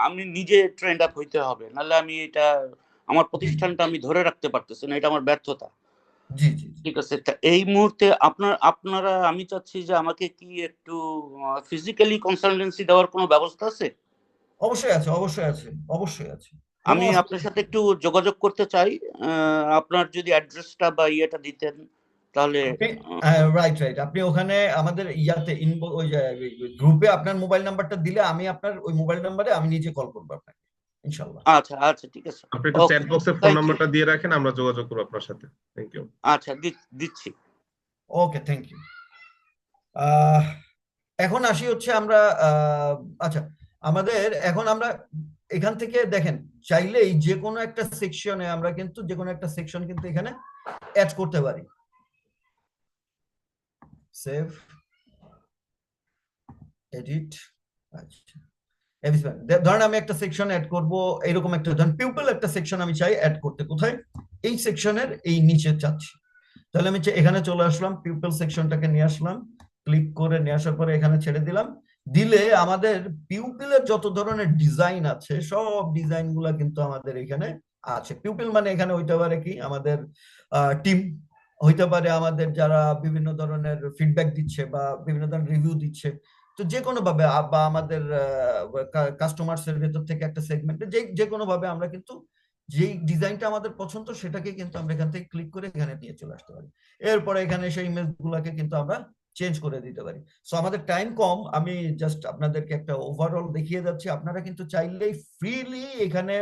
আমি নিজে ট্রেন্ড আপ হইতে হবে, নাহলে আমি এটা আমার প্রতিষ্ঠানটা আমি ধরে রাখতে পারতেছি না, এটা আমার ব্যর্থতা। জি জি জি ঠিক আছে, তা এই মুহূর্তে আপনারা আমি চাচ্ছি যে আমাকে কি একটু ফিজিক্যালি কনসালটেন্সি দেওয়ার কোনো ব্যবস্থা আছে? অবশ্যই আছে, অবশ্যই আছে, অবশ্যই আছে, কোনো আমি অসুবিধা আপনার নেই। সাথে একটু যোগাযোগ করতে চাই, আপনার যদি অ্যাড্রেসটা বা ইয়েটা দিতেন তাহলে। আপনি রাইট রাইট, আপনি ওখানে আমাদের ইয়াতে ওই যে গ্রুপে আপনার মোবাইল নাম্বারটা দিলে আমি আপনার ওই মোবাইল নাম্বারে আমি নিজে কল করবো আপনাকে, ইনশাল্লাহ। আচ্ছা আচ্ছা, ঠিক আছে, আপনি একটু চ্যাট ওকে, বক্সে ফোন থ্যাংক ইউ। নাম্বারটা দিয়ে রাখেন, আমরা যোগাযোগ করবো আপনার সাথে। Thank you. আচ্ছা, দিচ্ছি। Okay, thank you. এখন আসি হচ্ছে আমরা আচ্ছা, আমাদের এখন আমরা এখান থেকে দেখেন, চাইলেই যে কোনো একটা সেকশনে আমরা কিন্তু যে কোনো একটা সেকশন কিন্তু এখানে অ্যাড করতে পারি। সেভ, এডিট, আচ্ছা, ধরেন আমি একটা সেকশন অ্যাড করব, এইরকম একটা ধরেন পিপল একটা সেকশন আমি চাই অ্যাড করতে, কোথায়? এই সেকশনের এই নিচে চাচ্ছি। তাহলে আমি এখানে চলে আসলাম, পিপল সেকশনটাকে নিয়ে আসলাম, ক্লিক করে নিয়ে আসার পরে এখানে ছেড়ে দিলাম। দিলে আমাদের পিউপিলের যত ধরনের ডিজাইন আছে সব ডিজাইন গুলা কিন্তু আমাদের এখানে আছে। পিউপিল মানে এখানে হইতে পারে কি আমাদের টিম, হইতে পারে আমাদের যারা বিভিন্ন ধরনের ফিডব্যাক দিচ্ছে বা বিভিন্ন ধরনের রিভিউ দিচ্ছে, তো যে কোনো ভাবে বা আমাদের কাস্টমার্স এর ভেতর থেকে একটা সেগমেন্টে যে কোনো ভাবে আমরা কিন্তু যেই ডিজাইনটা আমাদের পছন্দ সেটাকে কিন্তু আমরা এখান থেকে ক্লিক করে এখানে নিয়ে চলে আসতে পারি। এরপরে এখানে সেই ইমেজ গুলাকে কিন্তু আমরা চেঞ্জ করে দিতে পারি। সো আমাদের টাইম কম, আমি জাস্ট আপনাদেরকে একটা ওভারঅল দেখিয়ে যাচ্ছি। আপনারা কিন্তু চাইলেই ফ্রিলি এখানে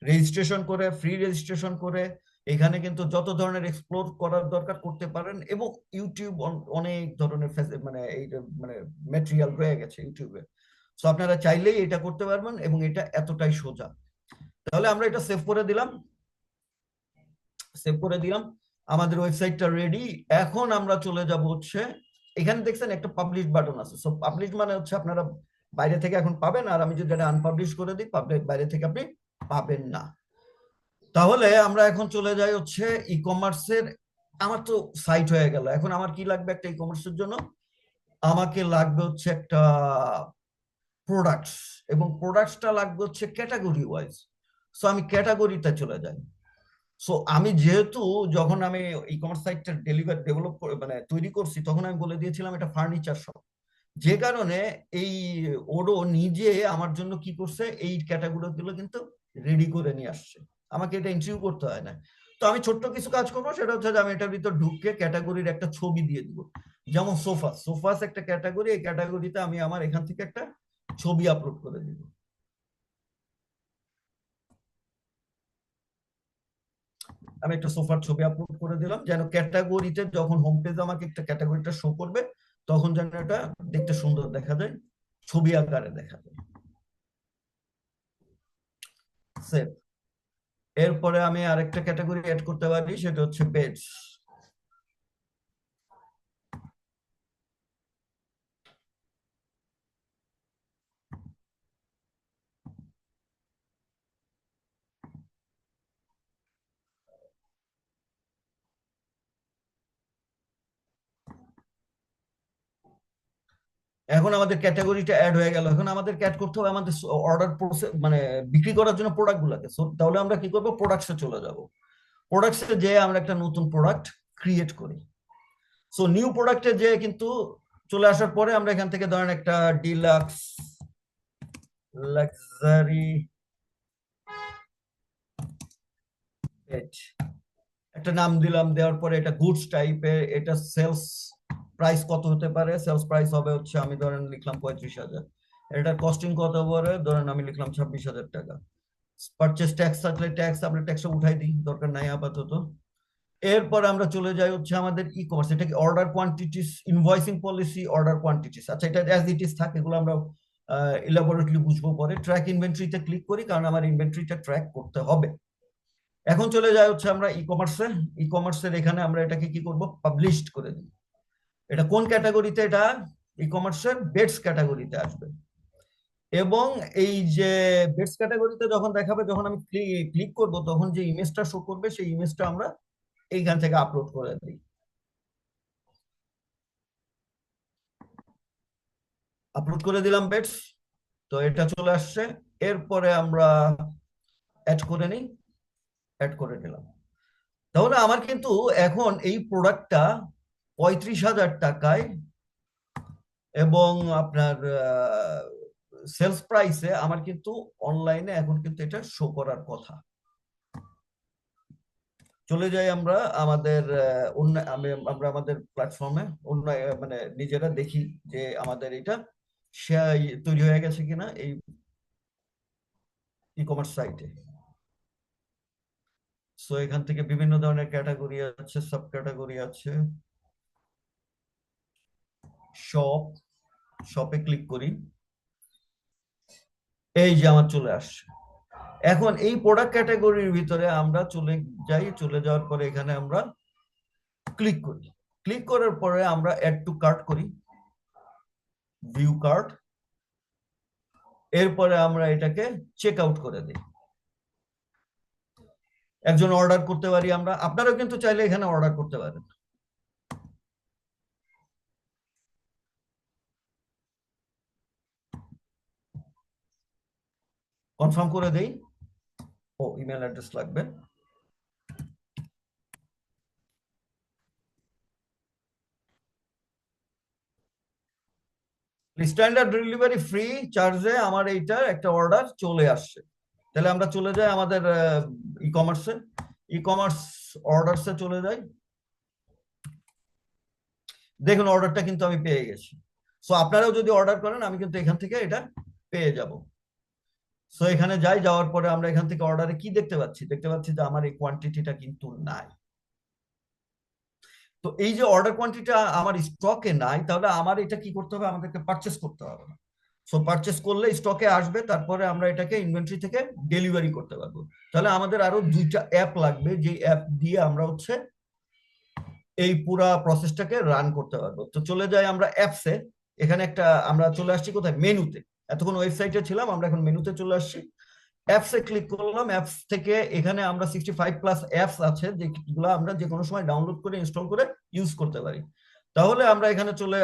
রেজিস্ট্রেশন করে, ফ্রি রেজিস্ট্রেশন করে এখানে কিন্তু যত ধরনের এক্সপ্লোর করার দরকার করতে পারেন। এবং ইউটিউব অনেক ধরনের মানে এই মানে ম্যাটেরিয়াল রয়ে গেছে ইউটিউবে, সো আপনারা চাইলেই এটা করতে পারবেন এবং এটা এতটাই সোজা। তাহলে আমরা এটা সেভ করে দিলাম, সেভ করে দিলাম, আমাদের ওয়েবসাইটটা রেডি। এখন আমরা চলে যাব হচ্ছে এখানে দেখছেন একটা পাবলিশ বাটন আছে। সো পাবলিশ মানে হচ্ছে আপনারা বাইরে থেকে এখন পাবেন, আর আমি যদি এটা আনপাবলিশ করে দিই বাইরে থেকে আপনি পাবেন না। তাহলে আমরা এখন চলে যাই হচ্ছে ই কমার্সের। আমার তো সাইট হয়ে গেল, এখন আমার কি লাগবে একটা ই কমার্সের জন্য? আমাকে লাগবে হচ্ছে একটা প্রোডাক্টস, এবং প্রোডাক্টসটা লাগবে হচ্ছে ক্যাটাগরি ওয়াইজ। সো আমি ক্যাটাগরিতে চলে যাই। সো আমি যেহেতু যখন আমি ই কমার্স সাইটটা ডেভেলপ করে মানে তৈরি করছি, তখন আমি বলে দিয়েছিলাম এটা ফার্নিচার শপ, যে কারণে এই ওডো নিজে আমার জন্য কি করছে, এই ক্যাটাগরি গুলো কিন্তু রেডি করে নিয়ে আসছে, আমাকে এটা ইন্টারভিউ করতে হয় না। তো আমি ছোট্ট কিছু কাজ করবো, সেটা হচ্ছে যে আমি এটার ভিতর ঢুকে ক্যাটাগরির একটা ছবি দিয়ে দিব। যেমন সোফাস একটা ক্যাটাগরি, এই ক্যাটাগরিতে আমি আমার এখান থেকে একটা ছবি আপলোড করে দিব। আমি একটা সোফার ছবি আপলোড করে দিলাম, যেন ক্যাটাগরিতে যখন হোম পেজে আমাকে একটা ক্যাটাগরিটা শো করবে তখন যেন এটা দেখতে সুন্দর দেখা যায়, ছবি আকারে দেখা যায়। সেভ। এরপরে আমি আরেকটা ক্যাটাগরি অ্যাড করতে পারি, সেটা হচ্ছে বেডস। এখন আমাদের ক্যাটাগরিটা অ্যাড হয়ে গেল। এখন আমাদের অ্যাড করতে হবে আমাদের অর্ডার প্রসেস মানে বিক্রি করার জন্য প্রোডাক্ট গুলাকে। তাহলে আমরা কি করবো, প্রোডাক্টসে চলে যাব। প্রোডাক্টসে যে আমরা একটা নতুন প্রোডাক্ট ক্রিয়েট করি। সো নিউ প্রোডাক্টে যে কিন্তু চলে আসার পরে আমরা এখান থেকে ধরেন একটা ডিলাক্স লাক্সারি বেড একটা নাম দিলাম, দেওয়ার পরে এটা গুডস টাইপের, এটা সেলস প্রাইস কত হতে পারে, সেলস প্রাইস হবে হচ্ছে আমি ধরেন লিখলাম 35,000, এটার কস্টিং কত পড়ে ধরেন আমি লিখলাম 26,000 টাকা। পারচেস ট্যাক্স থাকলে ট্যাক্স আমরা ট্যাক্সটা উঠাই দিই, দরকার নাই আপাতত। এরপর আমরা চলে যাই হচ্ছে আমাদের ই কমার্স, এটা কি order quantities, invoicing policy, order quantities. আচ্ছা, এটা অ্যাজ ইট ইজ থাকে, এগুলো আমরা ইলাবোরেটলি বুঝবো পরে। ট্র্যাক ইনভেন্টরিতে ক্লিক করি, কারণ আমার ইনভেন্টরিটা ট্র্যাক করতে হবে। এখন চলে যাই হচ্ছে আমরা ই কমার্সে। ই কমার্সের এখানে আমরা এটাকে কি করব, পাবলিশড করে দিই। এটা কোন ক্যাটাগরিতে? এটা ই কমার্সের বেডস ক্যাটাগরিতে আসবে। এবং এই যে বেডস ক্যাটাগরিতে যখন দেখাবে, যখন আমি ক্লিক করব, তখন যে ইমেজটা শো করবে সেই ইমেজটা আমরা এইখান থেকে আপলোড করে দিই। আপলোড করে দিলাম বেডস, তো এটা চলে আসছে। এরপরে আমরা অ্যাড করে নিই, অ্যাড করে নিলাম। তাহলে আমার কিন্তু এখন এই প্রোডাক্টটা 35,000 টাকায় এবং আপনার সেলস প্রাইসে আমার কিন্তু অনলাইনে এখন কিন্তু এটা শো করার কথা। চলে যাই আমরা আমাদের আমরা আমাদের প্ল্যাটফর্মে অন্য মানে নিজেরা দেখি যে আমাদের এটা তৈরি হয়ে গেছে কিনা এই ই কমার্স সাইটে। সো এখান থেকে বিভিন্ন ধরনের ক্যাটাগরি আছে, সাব ক্যাটাগরি আছে। শপে ক্লিক করি, এই যে আমার চলে আসছে। এখন এই প্রোডাক্ট ক্যাটাগরির ভিতরে আমরা চলে যাই, চলে যাওয়ার পরে এখানে আমরা ক্লিক করি। ক্লিক করার পরে আমরা অ্যাড টু কার্ট করি, ভিউ কার্ট। এরপরে আমরা এটাকে চেক আউট করে দিই। একজন অর্ডার করতে পারি আমরা, আপনারাও কিন্তু চাইলে এখানে অর্ডার করতে পারেন। কনফার্ম করে দেই। ও ইমেল অ্যাড্রেস লাগবে। স্ট্যান্ডার্ড ডেলিভারি ফ্রি চার্জে আমার এইটার একটা অর্ডার চলে আসছে। তাহলে আমরা চলে যাই আমাদের ই কমার্স অর্ডারসে চলে যাই। দেখুন অর্ডারটা কিন্তু আমি পেয়ে গেছি। সো আপনারাও যদি অর্ডার করেন আমি কিন্তু এখান থেকে এটা পেয়ে যাব। সো এখানে যাওয়ার পরে আমরা এখান থেকে অর্ডারে কি দেখতে পাচ্ছি যে আমার এই কোয়ান্টিটিটা কিন্তু নাই। তো এই যে অর্ডার কোয়ান্টিটিটা আমার স্টকে নাই, তাহলে আমার এটা কি করতে হবে, আমাদেরকে পারচেস করতে হবে। সো পারচেস করলে স্টকে আসবে, তারপরে আমরা এটাকে ইনভেন্টরি থেকে ডেলিভারি করতে পারবো। তাহলে আমাদের আরো 2টা অ্যাপ লাগবে, যে অ্যাপ দিয়ে আমরা এই পুরা প্রসেসটাকে রান করতে পারবো। তো চলে যাই আমরা অ্যাপসে। এখানে আমরা চলে আসছি কোথায়, মেনুতে। এতক্ষণ ওয়েবসাইটে ছিলাম, আমরা এখন মেনুতে চলে আসছি। অ্যাপসে ক্লিক করলাম। অ্যাপস থেকে এখানে আমরা 65+ অ্যাপস আছে, যেগুলো আমরা যে কোনো সময় ডাউনলোড করে ইনস্টল করে ইউজ করতে পারি। তাহলে আমরা এখানে চলে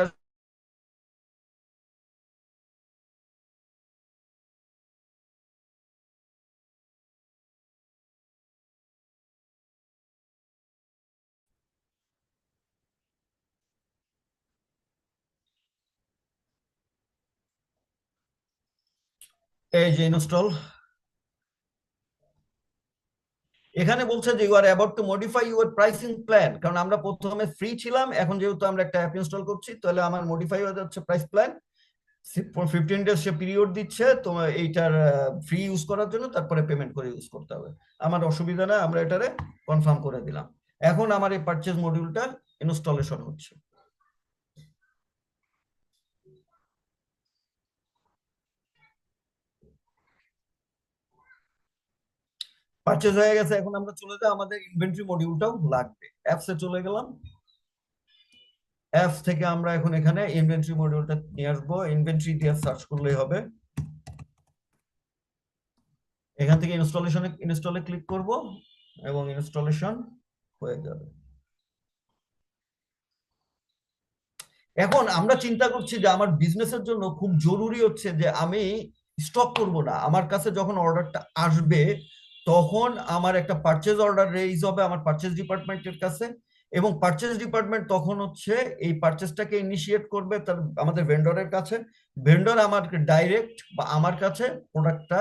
এই যে ইনস্টল। এখানে বলছে যে you are about to modify your pricing plan, কারণ আমরা প্রথমে ফ্রি ছিলাম, এখন যেহেতু আমরা একটা অ্যাপ ইনস্টল করছি, তাহলে আমার মডিফাই হয়ে যাচ্ছে প্রাইস প্ল্যান। 15 ডেজ সে পিরিয়ড দিচ্ছে তোমার এইটার ফ্রি ইউজ করার জন্য, তারপরে পেমেন্ট করে ইউজ করতে হবে। আমার অসুবিধা না, আমরা এটারে কনফার্ম করে দিলাম। এখন আমার এই পারচেজ মডিউলটা ইনস্টলেশন হচ্ছে। পারচেজ হয়ে গেছে। এখন আমরা চলে যাই, আমাদের ইনভেন্টরি মডিউলটাও লাগবে। অ্যাপসে চলে গেলাম। অ্যাপস থেকে আমরা এখন এখানে ইনভেন্টরি মডিউলটা নিয়ে আসবো। ইনভেন্টরি দিয়ে সার্চ করলেই হবে। এখান থেকে ইনস্টলে ক্লিক করব এবং ইনস্টলেশন হয়ে যাবে। এখন আমরা চিন্তা করছি যে আমার বিজনেসের জন্য খুব জরুরি হচ্ছে যে আমি স্টক করব না। আমার কাছে যখন অর্ডারটা আসবে, তখন আমার একটা পারচেজ অর্ডার রেইজ হবে আমার পারচেজ ডিপার্টমেন্টের কাছে, এবং পারচেজ ডিপার্টমেন্ট তখন এই পারচেজটাকে ইনিশিয়েট করবে আমাদের ভেন্ডরের কাছে। ভেন্ডর আমাকে ডাইরেক্ট বা আমার কাছে প্রোডাক্টটা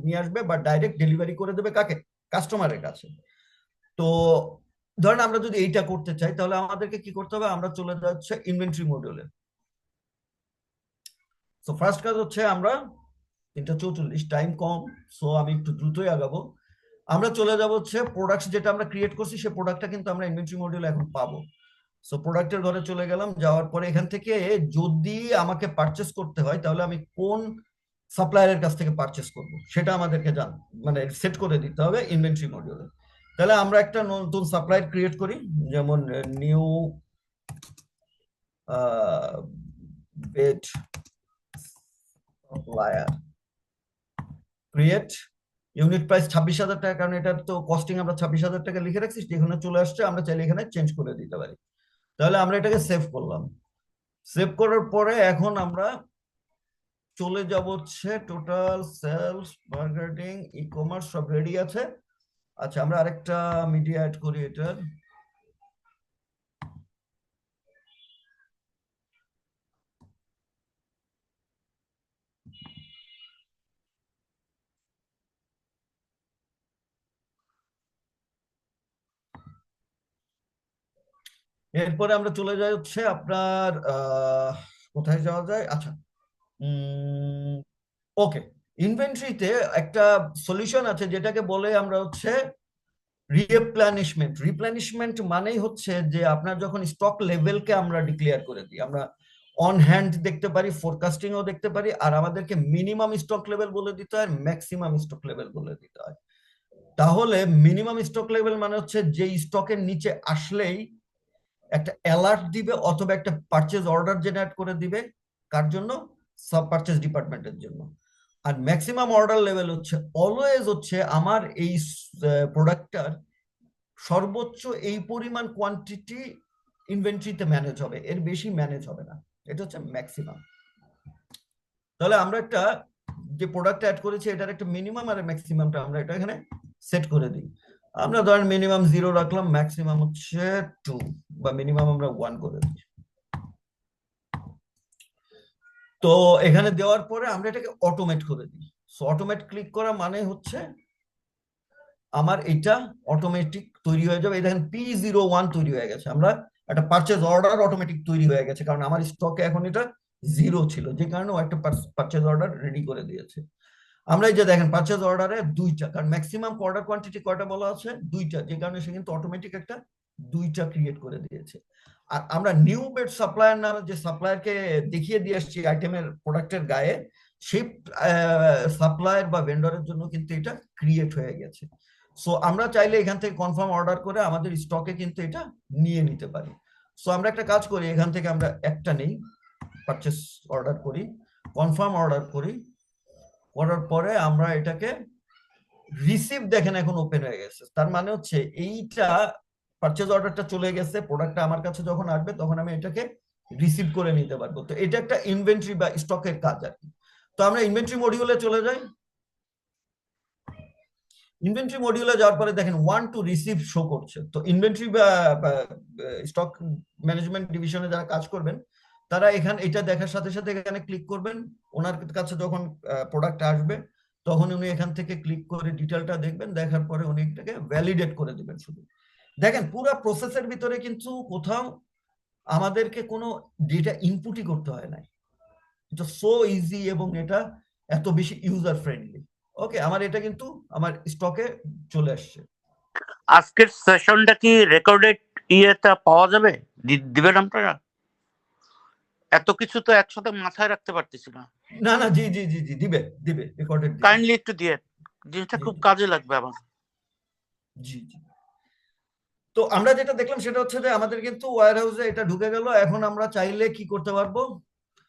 নিয়ে আসবে, বা ডাইরেক্ট ডেলিভারি করে দেবে কাকে, কাস্টমারের কাছে। তো ধরেন আমরা যদি এইটা করতে চাই, তাহলে আমাদেরকে কি করতে হবে, আমরা চলে যাচ্ছে ইনভেন্টরি মডিউলে। তো ফার্স্ট কাজ হচ্ছে, আমরা 3:44, টাইম কম, সো আমি একটু দ্রুতই আগাবো। আমরা চলে যাব প্রোডাক্টস, যেটা আমরা ক্রিয়েট করছি সেই প্রোডাক্টটা কিন্তু আমরা ইনভেন্টরি মডিউলে এখন পাবো। সো প্রোডাক্টের ঘরে চলে গেলাম। যাওয়ার পরে এখান থেকে যদি আমাকে পারচেস করতে হয়, তাহলে আমি কোন সাপ্লায়ারের কাছ থেকে পারচেস করব সেটা আমাদেরকে মানে সেট করে দিতে হবে ইনভেন্টরি মডিউলে। তাহলে আমরা একটা নতুন সাপ্লায়ার ক্রিয়েট করি, যেমন new bed supplier create unit price 26,000 টাকা, কারণ এটার তো কস্টিং আমরা 26,000 টাকা লিখে রাখছি, যেখানে চলে আসছে আমরা চাইলে এখানে চেঞ্জ করে দিতে পারি। তাহলে আমরা এটাকে সেভ করলাম। সেভ করার পরে এখন আমরা চলে যাব হচ্ছে total sales, marketing, e commerce সব রেডি আছে। আচ্ছা, আমরা আরেকটা মিডিয়া অ্যাড করি এটার। এরপরে আমরা চলে যাই হচ্ছে আপনার কোথায় যাওয়া যায়, আচ্ছা ওকে, ইনভেন্টরিতে একটা সলিউশন আছে যেটাকে বলে আমরা হচ্ছে রিপ্লেনিশমেন্ট। রিপ্লেনিশমেন্ট মানেই হচ্ছে যে আপনার যখন স্টক লেভেলকে আমরা ডিক্লেয়ার করে দিই, আমরা অন হ্যান্ড দেখতে পারি, ফোরকাস্টিং ও দেখতে পারি, আর আমাদেরকে মিনিমাম স্টক লেভেল বলে দিতে হয়, ম্যাক্সিমাম স্টক লেভেল বলে দিতে হয়। তাহলে মিনিমাম স্টক লেভেল মানে হচ্ছে যে স্টকের নিচে আসলেই একটা অ্যালার্ট দিবে অথবা একটা পারচেজ অর্ডার জেনারেট করে দিবে, কার জন্য? সাব পারচেজ ডিপার্টমেন্টের জন্য। আর ম্যাক্সিমাম অর্ডার লেভেল হচ্ছে অলওয়েজ হচ্ছে আমার এই প্রোডাক্টটার সর্বোচ্চ এই পরিমাণ কোয়ান্টিটি ইনভেন্টরিতে ম্যানেজ হবে, এর বেশি ম্যানেজ হবে না, এটা হচ্ছে ম্যাক্সিমাম। তাহলে আমরা একটা যে প্রোডাক্ট অ্যাড করেছি এটার একটা মিনিমাম আর ম্যাক্সিমামটা আমরা এটা এখানে সেট করে দিই। আমরা ধরেন মিনিমাম 0 রাখলাম, ম্যাক্সিমাম হচ্ছে 2 বা মিনিমাম আমরা 1 করে দিই। তো এখানে দেওয়ার পরে আমরা এটাকে অটোমেট করে দিই। সো অটোমেট ক্লিক করা মানে হচ্ছে আমার এটা অটোমেটিক তৈরি হয়ে যাবে। এই দেখেন P01 তৈরি হয়ে গেছে, আমরা একটা পারচেজ অর্ডার অটোমেটিক তৈরি হয়ে গেছে, কারণ আমার স্টকে এখন এটা 0 ছিল, যে কারণে ও একটা পারচেজ অর্ডার রেডি করে দিয়েছে। আমরা এই যে দেখেন পারচেজ অর্ডারে 2টা, কারণ ম্যাক্সিমাম অর্ডার কোয়ান্টিটি কয়টা বলা আছে? 2টা, যে কারণে সে কিন্তু অটোমেটিক একটা 2টা ক্রিয়েট করে দিয়েছে। আর আমরা নিউ বেড সাপ্লায়ার নামে যে সাপ্লায়ারকে দেখিয়ে দিয়ে আসছি আইটেমের প্রোডাক্টের গায়ে, সেই সাপ্লায়ার বা ভেন্ডরের জন্য কিন্তু এটা ক্রিয়েট হয়ে গেছে। সো আমরা চাইলে এখান থেকে কনফার্ম অর্ডার করে আমাদের স্টকে কিন্তু এটা নিয়ে নিতে পারি। সো আমরা একটা কাজ করি, এখান থেকে আমরা একটা নেই, পারচেস অর্ডার করি, কনফার্ম অর্ডার করি, করার পরে আমরা এটাকে রিসিভ দেখেন এখন ওপেন হয়ে গেছে। তার মানে হচ্ছে এইটা পারচেজ অর্ডারটা চলে গেছে, প্রোডাক্টটা আমার কাছে যখন আসবে তখন আমি এটাকে রিসিভ করে নিতে পারবো। তো এটা একটা ইনভেন্টরি বা স্টকের কাজ আর কি। তো আমরা ইনভেন্টরি মডিউলে চলে যাই। ইনভেন্টরি মডিউলে যাওয়ার পরে দেখেন 1 টু রিসিভ শো করছে। তো ইনভেন্টরি বা স্টক ম্যানেজমেন্ট ডিভিশনে যারা কাজ করবেন তারা এখানে এটা দেখার সাথে সাথে এখানে ক্লিক করবেন, ওনার কাছে যখন প্রোডাক্ট আসবে তখন উনি এখান থেকে ক্লিক করে ডিটেলটা দেখবেন, দেখার পরে উনি এটাকে ভ্যালিডেট করে দিবেন। শুধু দেখেন পুরো প্রসেসের ভিতরে কিন্তু কোথাও আমাদেরকে কোনো ডেটা ইনপুটই করতে হয় না, এটা সো ইজি এবং এটা এত বেশি ইউজার ফ্রেন্ডলি। ওকে, আমার এটা কিন্তু আমার স্টকে চলে আসছে। আজকের সেশনটা কি রেকর্ডেড ইয়েটা পাওয়া যাবে? দিবেন আপনারা? এত কিছু তো একসাথে মাথায় রাখতে পারতেছি না। না না, জি জি জি জি, দিবে দিবে, রেকর্ডেড দিবে। কাইন্ডলি একটু দিয়ে, জিনিসটা খুব কাজে লাগবে আমার। জি জি। তো আমরা যেটা দেখলাম সেটা হচ্ছে যে আমাদের কিন্তু ওয়্যার হাউসে এটা ঢুকে গেল। এখন আমরা চাইলে কি করতে পারবো,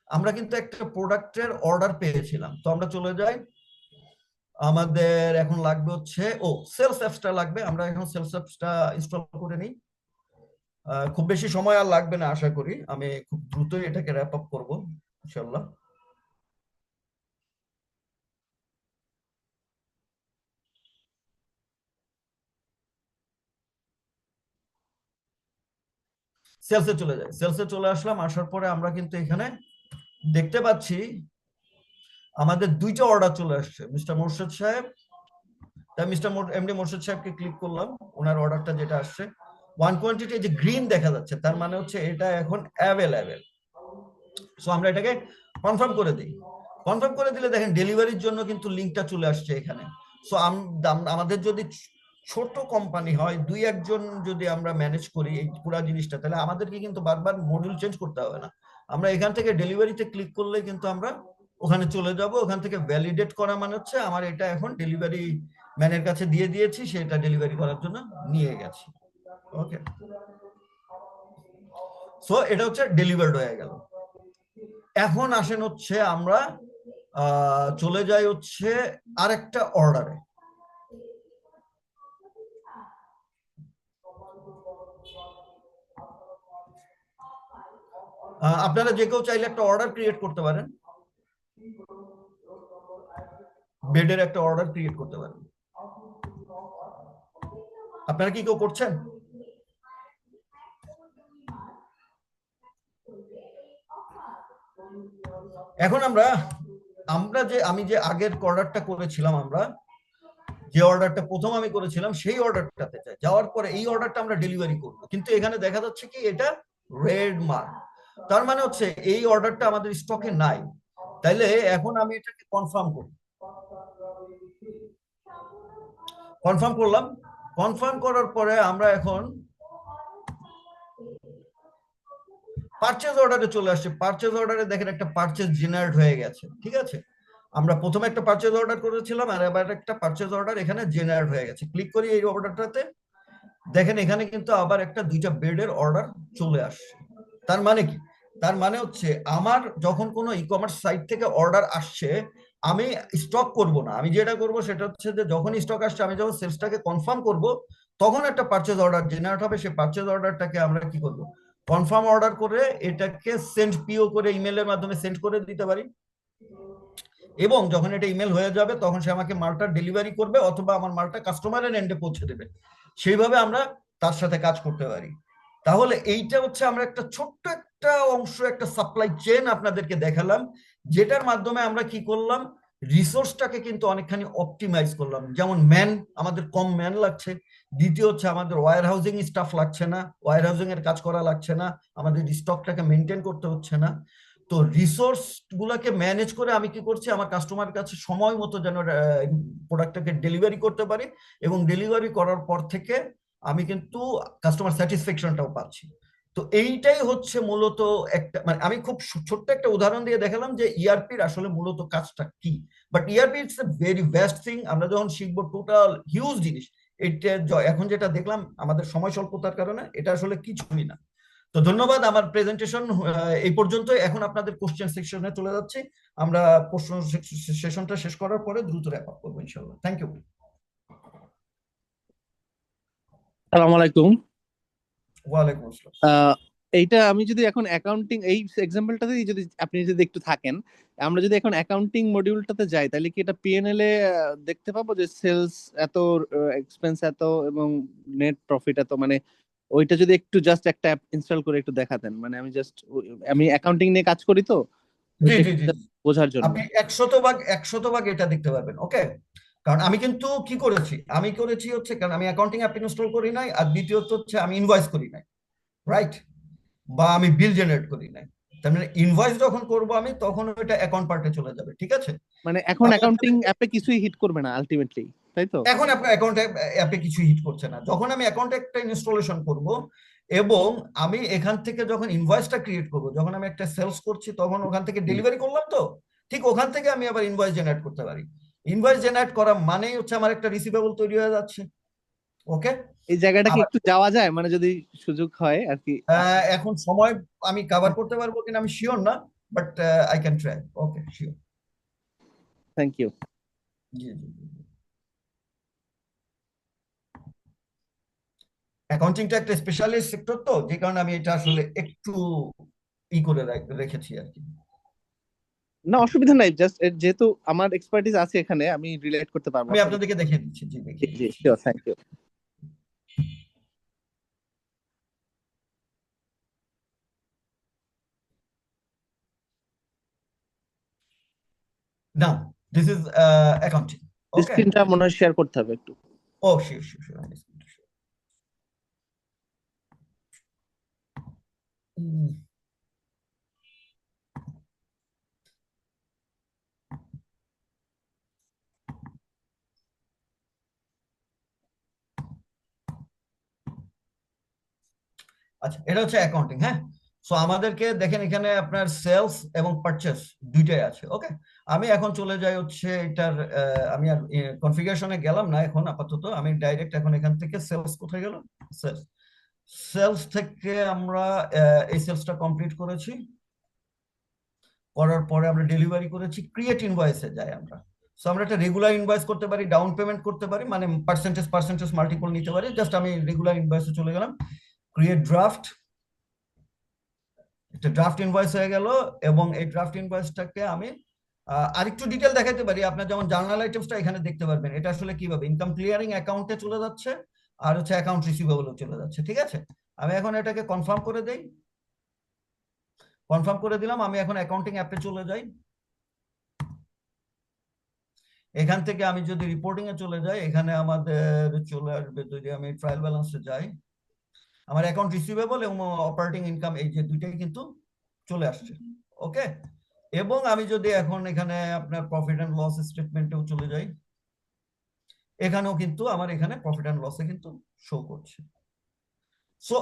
আমরা কিন্তু একটা প্রোডাক্টের অর্ডার পেয়েছিলাম, তো আমরা চলে যাই, আমাদের এখন লাগবে হচ্ছে সেলস অ্যাপসটা লাগবে, আমরা এখন সেলস অ্যাপসটা ইনস্টল করে নিই। খুব বেশি সময় আর লাগবে না আশা করি, আমি খুব দ্রুতই এটাকে র্যাপ আপ করবো ইনশাআল্লাহ। সেলসে চলে যাই, সেলসে চলে আসলাম, আসার পরে আমরা কিন্তু এখানে দেখতে পাচ্ছি আমাদের 2টা অর্ডার চলে আসছে। মিস্টার মোর্শেদ সাহেব, তাই মিস্টার এমডি মোর্শেদ সাহেবকে ক্লিক করলাম, ওনার অর্ডারটা যেটা আসছে 1 কোয়ান্টিটি যে গ্রিন দেখা যাচ্ছে তার মানে হচ্ছে এটা এখন অ্যাভেলেবেল। সো আমরা এটাকে কনফার্ম করে দিই। কনফার্ম করে দিলে দেখেন ডেলিভারির জন্য কিন্তু লিঙ্কটা চলে আসছে এখানে। সো আমাদের যদি ছোট কোম্পানি হয়, 2-1 জন যদি আমরা ম্যানেজ করি এই পুরো জিনিসটা, তাহলে আমাদেরকে কিন্তু বারবার মডিউল চেঞ্জ করতে হবে না। আমরা এখান থেকে ডেলিভারিতে ক্লিক করলে কিন্তু আমরা ওখানে চলে যাব। ওখান থেকে ভ্যালিডেট করা মানে হচ্ছে আমার এটা এখন ডেলিভারি ম্যানের কাছে দিয়ে দিয়েছি, সেটা ডেলিভারি করার জন্য নিয়ে গেছি। ওকে, সো এটা হচ্ছে ডেলিভার্ড হয়ে গেল। এখন আসেন হচ্ছে আমরা চলে যাই হচ্ছে আরেকটা অর্ডারে। আপনারা যে কেউ চাইলে একটা অর্ডার ক্রিয়েট করতে পারেন, বেডের একটা অর্ডার ক্রিয়েট করতে পারেন। আপনারা কি কেউ করছেন? এখন আমি যে আগের অর্ডারটা করেছিলাম, যে অর্ডারটা প্রথম আমি করেছিলাম সেই অর্ডারটাতে যাওয়ার পরে এই অর্ডারটা আমরা ডেলিভারি করব, কিন্তু এখানে দেখা যাচ্ছে কি এটা রেড মার্ক, তার মানে হচ্ছে এই অর্ডারটা আমাদের স্টকে নাই। তাইলে এখন আমি এটাকে কনফার্ম করি, কনফার্ম করলাম। কনফার্ম করার পরে আমরা এখন পারচেজ অর্ডারে চলে আসছে। পারচেজ অর্ডারে দেখেন একটা পারচেজ জেনারেট হয়ে গেছে, ঠিক আছে। আমরা প্রথমে একটা পারচেজ অর্ডার করেছিলাম আর এবার একটা পারচেজ অর্ডার এখানে জেনারেট হয়ে গেছে। ক্লিক করি এই অর্ডারটাতে, দেখেন এখানে কিন্তু আবার একটা 2টা বেডের অর্ডার চলে আসছে। তার মানে কি? তার মানে হচ্ছে আমার যখন কোনো ই কমার্স সাইট থেকে অর্ডার আসছে, আমি স্টক করব না। আমি যেটা করব সেটা হচ্ছে যে যখন স্টক আসছে, আমি যখন সেলসটাকে কনফার্ম করব, তখন একটা পারচেজ অর্ডার জেনারেট হবে। সেই পারচেজ অর্ডারটাকে আমরা কি করব, কনফার্ম অর্ডার করে এটাকে সেন্ড পিও করে ইমেলের মাধ্যমে সেন্ড করে দিতে পারি। এবং যখন এটা ইমেল হয়ে যাবে তখন সে আমাকে মালটা ডেলিভারি করবে অথবা আমার মালটা কাস্টমারের এন্ডে পৌঁছে দেবে। সেইভাবে আমরা তার সাথে কাজ করতে পারি। তাহলে এইটা হচ্ছে আমরা একটা ছোট্ট একটা অংশ, একটা সাপ্লাই চেন আপনাদেরকে দেখালাম, যেটার মাধ্যমে আমরা কি করলাম, রিসোর্সটাকে কিন্তু অনেকখানি অপটিমাইজ করলাম। যেমন আমাদের কম ম্যান লাগছে। দ্বিতীয় হচ্ছে আমাদের ওয়্যার হাউজিং স্টাফ লাগছে না, ওয়্যার হাউজিং এর কাজ করা লাগছে না, আমাদের স্টকটাকে মেনটেন করতে হচ্ছে না। তো রিসোর্স গুলাকে ম্যানেজ করে আমি কি করছি, আমার কাস্টমার কাছে সময় মতো যেন প্রোডাক্টটাকে ডেলিভারি করতে পারি, এবং ডেলিভারি করার পর থেকে আমি কিন্তু কাস্টমার স্যাটিসফ্যাকশনটাও পাচ্ছি। তো এইটাই হচ্ছে মূলত একটা, মানে আমি খুব ছোট্ট একটা উদাহরণ দিয়ে দেখালাম যে ইআরপির আসলে মূলত কাজটা কি। But ERP it's a very best thing. আমরা যখন শিখবো টোটাল হিউজ জিনিস, এটা এখন যেটা দেখলাম আমাদের সময় স্বল্পতার কারণে এটা আসলে কিছুই না। তো ধন্যবাদ। আমার প্রেজেন্টেশন এই পর্যন্ত। এখন আপনাদের কোশ্চেন সেকশনে চলে যাচ্ছি। আমরা প্রশ্ন সেশনটা শেষ করার পরে দ্রুত র্যাপ আপ করবো ইনশাআল্লাহ। Thank you. আসসালামু আলাইকুম। ওয়ালাইকুম আসসালাম। এইটা আমি যদি এখন অ্যাকাউন্টিং এই এক্সাম্পলটাতে যদি আপনি যদি একটু থাকেন, আমরা যদি এখন অ্যাকাউন্টিং মডিউলটাতে যাই, তাহলে কি এটা পিএনএল এ দেখতে পাবো যে সেলস এত, এক্সপেন্স এত এবং নেট প্রফিট এত, মানে ওইটা যদি একটু জাস্ট একটা অ্যাপ ইনস্টল করে একটু দেখাতেন। মানে আমি অ্যাকাউন্টিং নিয়ে কাজ করি, তো জি জি জি, বোঝার জন্য। আপনি 100% এটা দেখতে পারবেন। ওকে, কারণ আমি কিন্তু কি করেছি হচ্ছে, কারণ আমি অ্যাকাউন্টিং অ্যাপ ইনস্টল করি নাই, আর দ্বিতীয়ত হচ্ছে আমি ইনভয়েস করি নাই, রাইট, বা আমি বিল জেনারেট করি নাই। তার মানে ইনভয়েস যখন করব আমি, তখন ওইটা অ্যাকাউন্ট পার্টে চলে যাবে, ঠিক আছে। মানে এখন অ্যাকাউন্টিং অ্যাপে কিছুই হিট করবে না আলটিমেটলি, তাই তো? এখন আপনার অ্যাকাউন্ট অ্যাপে কিছু হিট করছে না। যখন আমি অ্যাকাউন্ট একটা ইনস্টলেশন করব এবং আমি এখান থেকে যখন ইনভয়েসটা ক্রিয়েট করব, যখন আমি একটা সেলস করছি তখন ওখান থেকে ডেলিভারি করলাম, তো ঠিক ওখান থেকে আমি আবার ইনভয়েস জেনারেট করতে পারি। ইনভয়েস জেনারেট করা মানেই হচ্ছে আমার একটা রিসিভেবল তৈরি হয়ে যাচ্ছে। ওকে, এই জায়গাটা কি একটু যাওয়া যায়, মানে যদি সুযোগ হয় আর কি? এখন সময় আমি কভার করতে পারবো কিনা আমি শিওর না, but I can try. Okay, sure. Thank you. জি জি। অ্যাকাউন্টিংটা একটা স্পেশালিস্ট সেক্টর, তো যে কারণে আমি এটা আসলে একটু করে রেখেছি আর কি। না, অসুবিধা নাই, জাস্ট যেহেতু আমার এক্সপার্টিস আছে এখানে, আমি রিলেট করতে পারবো। আমি আপনাদেরকে দেখিয়ে দিচ্ছি। জি, দেখিয়ে জি, দিচ্ছি। Sure, thank you. না, দিস ইজ অ্যাকাউন্টিং। ওকে, স্ক্রিনটা মনে হয় শেয়ার করতে হবে একটু। ও শিওর শিওর শিওর। আচ্ছা, এটা হচ্ছে অ্যাকাউন্টিং। হ্যাঁ, সো আমাদেরকে দেখেন এখানে আপনার সেলস এবং পারচেস দুইটাই আছে। ওকে, আমি এখন চলে যাই হচ্ছে এটার, আমি আর কনফিগারেশনে গেলাম না এখন আপাতত। আমি ডাইরেক্ট এখন এখান থেকে সেলস, কোথায় গেল, সেলস, সেলস থেকে আমরা এই সেলসটা কমপ্লিট করেছি। করার পরে আমরা ডেলিভারি করেছি, ক্রিয়েট ইনভয়েসে যাই আমরা। সো আমরা একটা রেগুলার ইনভয়েস করতে পারি, ডাউন পেমেন্ট করতে পারি, মানে পার্সেন্টেজ মাল্টিপল নিতে পারি। জাস্ট আমি রেগুলার ইনভয়েসে চলে গেলাম, ক্রিয়েট ড্রাফট, একটা ড্রাফট ইনভয়েস হয়ে গেল। এবং এই ড্রাফট ইনভয়েসটাকে আমি আরেকটু ডিটেল দেখাতে পারি। আপনার যেমন জার্নাল আইটেমসটা এখানে দেখতে পারবেন, এটা আসলে কিভাবে ইনকাম ক্লিয়ারিং অ্যাকাউন্টে চলে যাচ্ছে আর হচ্ছে অ্যাকাউন্ট রিসিভেবলও চলে যাচ্ছে। ঠিক আছে, আমি এখন এটাকে কনফার্ম করে দেই। কনফার্ম করে দিলাম। আমি এখন অ্যাকাউন্টিং অ্যাপে চলে যাই। এখান থেকে আমি যদি রিপোর্টিং এ চলে যাই, এখানে আমাদের চলে আসবে, যদি আমি ট্রায়াল ব্যালেন্সে যাই, আমার অ্যাকাউন্ট রিসিভেবল এবং অপারেটিং ইনকাম এই যে দুইটাই কিন্তু চলে আসছে। ওকে, এবং আমি যদি এখন এখানে আপনার প্রফিট অ্যান্ড লস স্টেটমেন্টেও চলে যাই, এখানেও কিন্তু আমার এখানে প্রফিট অ্যান্ড লসে কিন্তু শো করছে। So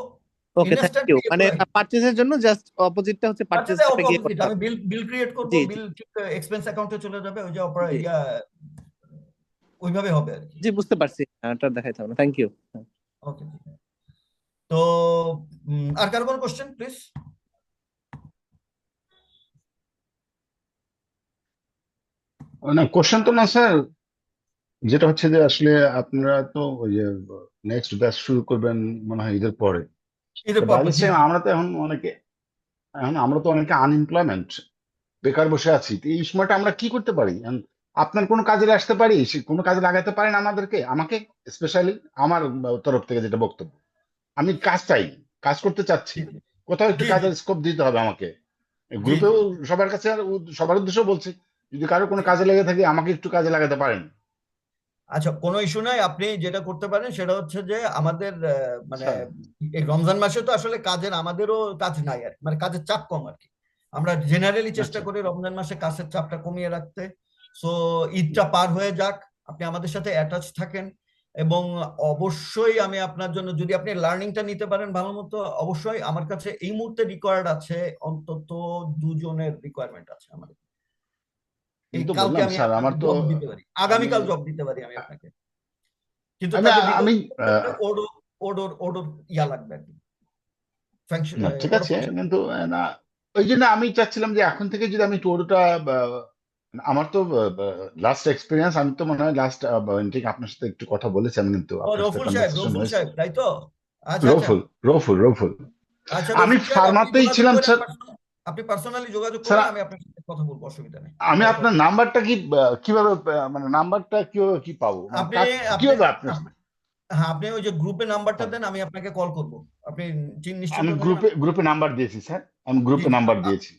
okay, thank you. Instantly মানে পারচেজের জন্য জাস্ট অপোজিটটা হচ্ছে পারচেজ অপোজিট, অ্যাপে গিয়ে করতে আমি হবে। বিল ক্রিয়েট করব, জি জি বিল ঠিক এক্সপেন্স অ্যাকাউন্টে চলে যাবে, ওই যে জি ওইভাবে হবে আর কি। জি, বুঝতে পারছি, এটা দেখাইতে হবে না। Thank you. ওকে, তো আর কারো কোনো কোশ্চেন প্লিজ? না, কোশ্চেন তো না স্যার, যেটা হচ্ছে যে আসলে আপনারা তো ওই যে নেক্সট ব্যাচ শুরু করবেন মনে হয় ঈদের পরে। ঈদের তো পর বাইরে জি সে জি। আমরা তো অনেকে আনএমপ্লয়মেন্ট, বেকার বসে আছি। তো এই সময়টা আমরা কি করতে পারি? আপনার কোনো কাজে আসতে পারি? কোনো কাজে লাগাতে পারেন আমাদেরকে, আমাকে স্পেশালি? আমার তরফ থেকে যেটা বক্তব্য, আমি কাজ চাই, কাজ করতে চাচ্ছি, জি কোথাও একটু জি জি কাজের স্কোপ দিতে হবে আমাকে। জি জি গ্রুপেও সবার কাছে আর সবার উদ্দেশ্যে বলছি, যদি কারো কোনো জি। কাজে লেগে থাকে আমাকে একটু কাজে লাগাতে পারেন। আচ্ছা, কোনো ইস্যু নাই। আপনি যেটা করতে পারেন সেটা হচ্ছে যে আমাদের মানে স্যার এই রমজান মাসে তো আসলে কাজের, আমাদেরও কাজ নাই আর কি, মানে কাজের চাপ কম আর কি। আমরা জেনারেলি চেষ্টা আচ্ছা, করি রমজান মাসে কাজের চাপটা কমিয়ে রাখতে। সো ঈদটা পার হয়ে যাক, আপনি আমাদের সাথে অ্যাটাচ থাকেন। এবং অবশ্যই আমি আপনার জন্য, যদি আপনি লার্নিংটা নিতে পারেন ভালো মতো, অবশ্যই আমার কাছে এই মুহূর্তে রিকোয়ার্ড আছে অন্তত 2 জনের রিকোয়ারমেন্ট আছে আমাদের। এই কিন্তু কালকে বললাম আমি স্যার আপনাকে আমার তো জব দিতে পারি, আমি আগামীকাল জব দিতে পারি আমি আপনাকে, কিন্তু আমি তাদের আমি বিকল্প ওডোর ওডোর ওডোর ইয়া লাগবে আর কি, না ঠিক ওডোর আছে, ফাংশন। কিন্তু না, ওই জন্য আমি চাচ্ছিলাম যে এখন থেকে যদি আমি টোরটা, আমার তো লাস্ট এক্সপিরিয়েন্স, আমি তো মনে হয় লাস্ট ঠিক আপনার সাথে একটু কথা বলেছি আমি, কিন্তু ও আপনার সাথে কনভারসেশন রফুল হয়েছে। সাহেব, তাই তো? আচ্ছা আচ্ছা। রফুল, রফুল। আচ্ছা আমি রফুল সাহেব, আপনি ফার্মাতেই যোগাযোগ ছিলাম করেন, স্যার। আপনি পার্সোনালি যোগাযোগ স্যার করেন, আমি আপনার সাথে কথা বলবো, অসুবিধা নেই। আমি কল আপনার করবো। নাম্বারটা কি কিভাবে, মানে নাম্বারটা কিভাবে কি পাবো, মানে আপনি কাজ আপনি কিভাবে আপনার? হ্যাঁ, আপনি ওই যে গ্রুপে নাম্বারটা হ্যাঁ, দেন, আমি আপনাকে কল করব। আপনি নিশ্চিন্ত আমি থাকেন। গ্রুপে নাম্বার দিয়েছি স্যার, আমি জি গ্রুপে জি, নাম্বার দিয়েছি।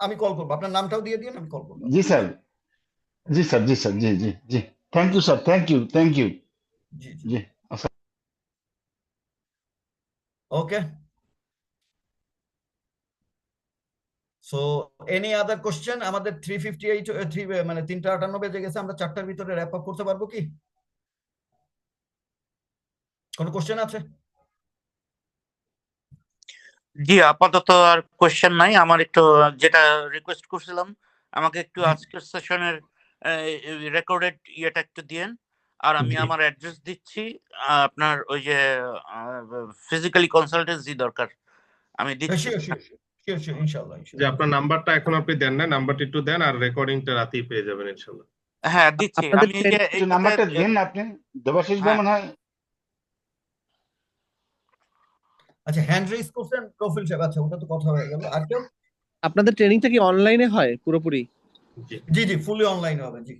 আমি কল করবো, আপনার নামটাও দিয়ে দিন, আমি কল করবো জি আপনাকে। স্যার, জি স্যার, জি স্যার, জি জি জি। Thank you sir, thank you. জি জি। জি। Okay, so any other question? আমাদের 3:58 মানে 3:58 বেজে গেছে, আমরা 4টার ভিতরে র্যাপ আপ করতে পারবো কি? কোনো কোশ্চেন আছে? জি, আপাতত আর কোয়েশ্চেন নাই। আমার একটু যেটা রিকোয়েস্ট করছিলাম, আমাকে একটু জি আজকের সেশনের রেকর্ডেড ইয়েটা একটু দিয়েন। আর আমি জি। আমার অ্যাড্রেস দিচ্ছি। আপনার ওই যে ফিজিক্যালি কনসালটেন্সি দরকার, আমি দিচ্ছি। শিওর শিওর শিওর শিওর, ইনশাল্লাহ যে ইনশাল্লাহ। আপনার নাম্বারটা এখন আপনি দেন না, নাম্বারটা একটু দেন, আর রেকর্ডিংটা রাতেই পেয়ে যাবেন ইনশাল্লাহ। হ্যাঁ, দিচ্ছি। আপনাদের আমি এই যে ট্রেনিং একটু এইটাতে নাম্বারটা দিন আপনি, দেবাশিস ভাই হ্যাঁ মনে হয়। আচ্ছা, হ্যান্ড রেজ করছেন প্রফিল সাহেব, আচ্ছা ওটা তো কথা হয়ে গেল। আর কেউ? আপনাদের ট্রেনিংটা কি অনলাইনে হয় পুরোপুরি? জি। জি জি, ফুলি অনলাইন হবে, জি।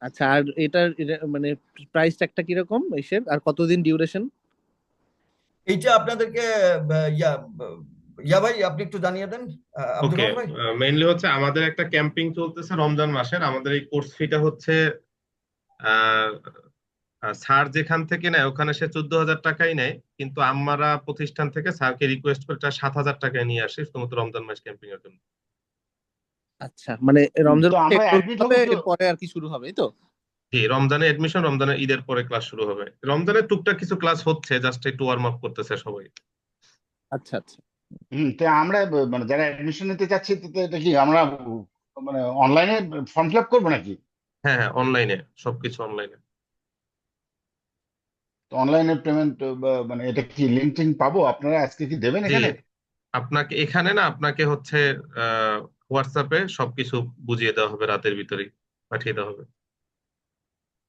আচ্ছা, আর এটার মানে প্রাইস ট্যাগটা কিরকম এসের, আর কতদিন ডিউরেশন? এইটা আপনাদেরকে ইয়া ইয়া ভাই, আপনি একটু জানিয়ে দেন, আব্দুর ওকে, রহমান ভাই। মেইনলি হচ্ছে আমাদের একটা ক্যাম্পিং চলতেছে রমজান মাসের। আমাদের এই কোর্স ফিটা হচ্ছে আহ স্যার যেখান থেকে নেয় ওখানে সে 14,000 টাকাই নেয়, কিন্তু আমরা প্রতিষ্ঠান থেকে স্যারকে রিকোয়েস্ট করে 7,000 টাকায় নিয়ে আসি শুধুমাত্র রমজান মাস ক্যাম্পিং এর জন্য। আচ্ছা, মানে রমজান তো মাসে আমরা enroll অ্যাডমিট হবে, হবো তো? এরপরে আর কি শুরু হবে, এই তো? জি, রমজানে এডমিশন, রমজানের ঈদের পরে ক্লাস শুরু হবে। রমজানের টুকটাক কিছু ক্লাস হচ্ছে, জাস্ট একটু ওয়ার্ম আপ করতেছে সবাই। আচ্ছা আচ্ছা। তো আমরা মানে যারা অ্যাডমিশন নিতে চাচ্ছি, তো এটা কি আমরা মানে অনলাইনে ফর্ম ফিল আপ করবো নাকি? হ্যাঁ হ্যাঁ, অনলাইনে, সবকিছু অনলাইনে। তো অনলাইনে পেমেন্ট, মানে এটা কি লিঙ্ক টিঙ্ক পাবো? আপনারা আজকে কি দেবেন জি এখানে? আপনাকে এখানে না, আপনাকে হচ্ছে হোয়াটসঅ্যাপে সবকিছু বুঝিয়ে দেওয়া হবে, রাতের ভিতরেই পাঠিয়ে দেওয়া হবে।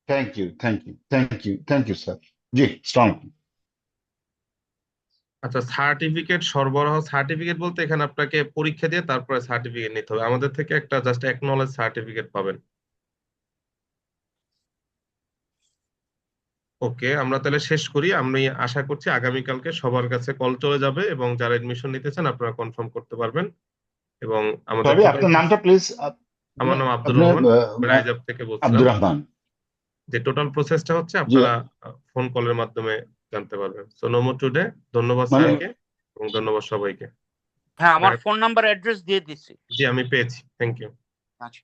Thank you sir. জি, আসসালামু আলাইকুম। আচ্ছা, সার্টিফিকেট বলতে এখানে আপনাকে পরীক্ষা দিয়ে তারপরে সার্টিফিকেট নিতে হবে। আমাদের থেকে একটা জাস্ট অ্যাকনলেজ সার্টিফিকেট পাবেন। ওকে, আমরা তাহলে শেষ করি। আমি আশা করছি আগামীকালকে সবার কাছে কল চলে যাবে এবং যারা এডমিশন নিতে চান আপনারা কনফার্ম করতে পারবেন। এবং আমাদের সরি, টোটাল, আপনার নামটা প্লিজ। আমার নাম আব্দুর আপনার রহমান, রাইজাব থেকে বলছিলাম। আব্দুর রহমান। যে টোটাল প্রসেসটা হচ্ছে জি, আপনারা ফোন কলের মাধ্যমে জানতে পারবেন। So no more today. ধন্যবাদ মানে স্যারকে এবং ধন্যবাদ সবাইকে। হ্যাঁ, আমার ফোন নাম্বার অ্যাড্রেস দিয়ে দিচ্ছি। জি, আমি পেয়েছি। Thank you. আচ্ছা।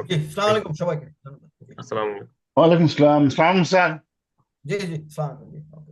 জি, আসসালামু আলাইকুম সবাইকে। ধন্যবাদ। আসসালামু আলাইকুম। ওয়ালাইকুম আসসালাম। সালাম স্যার। জি জি, আসসালামু আলাইকুম।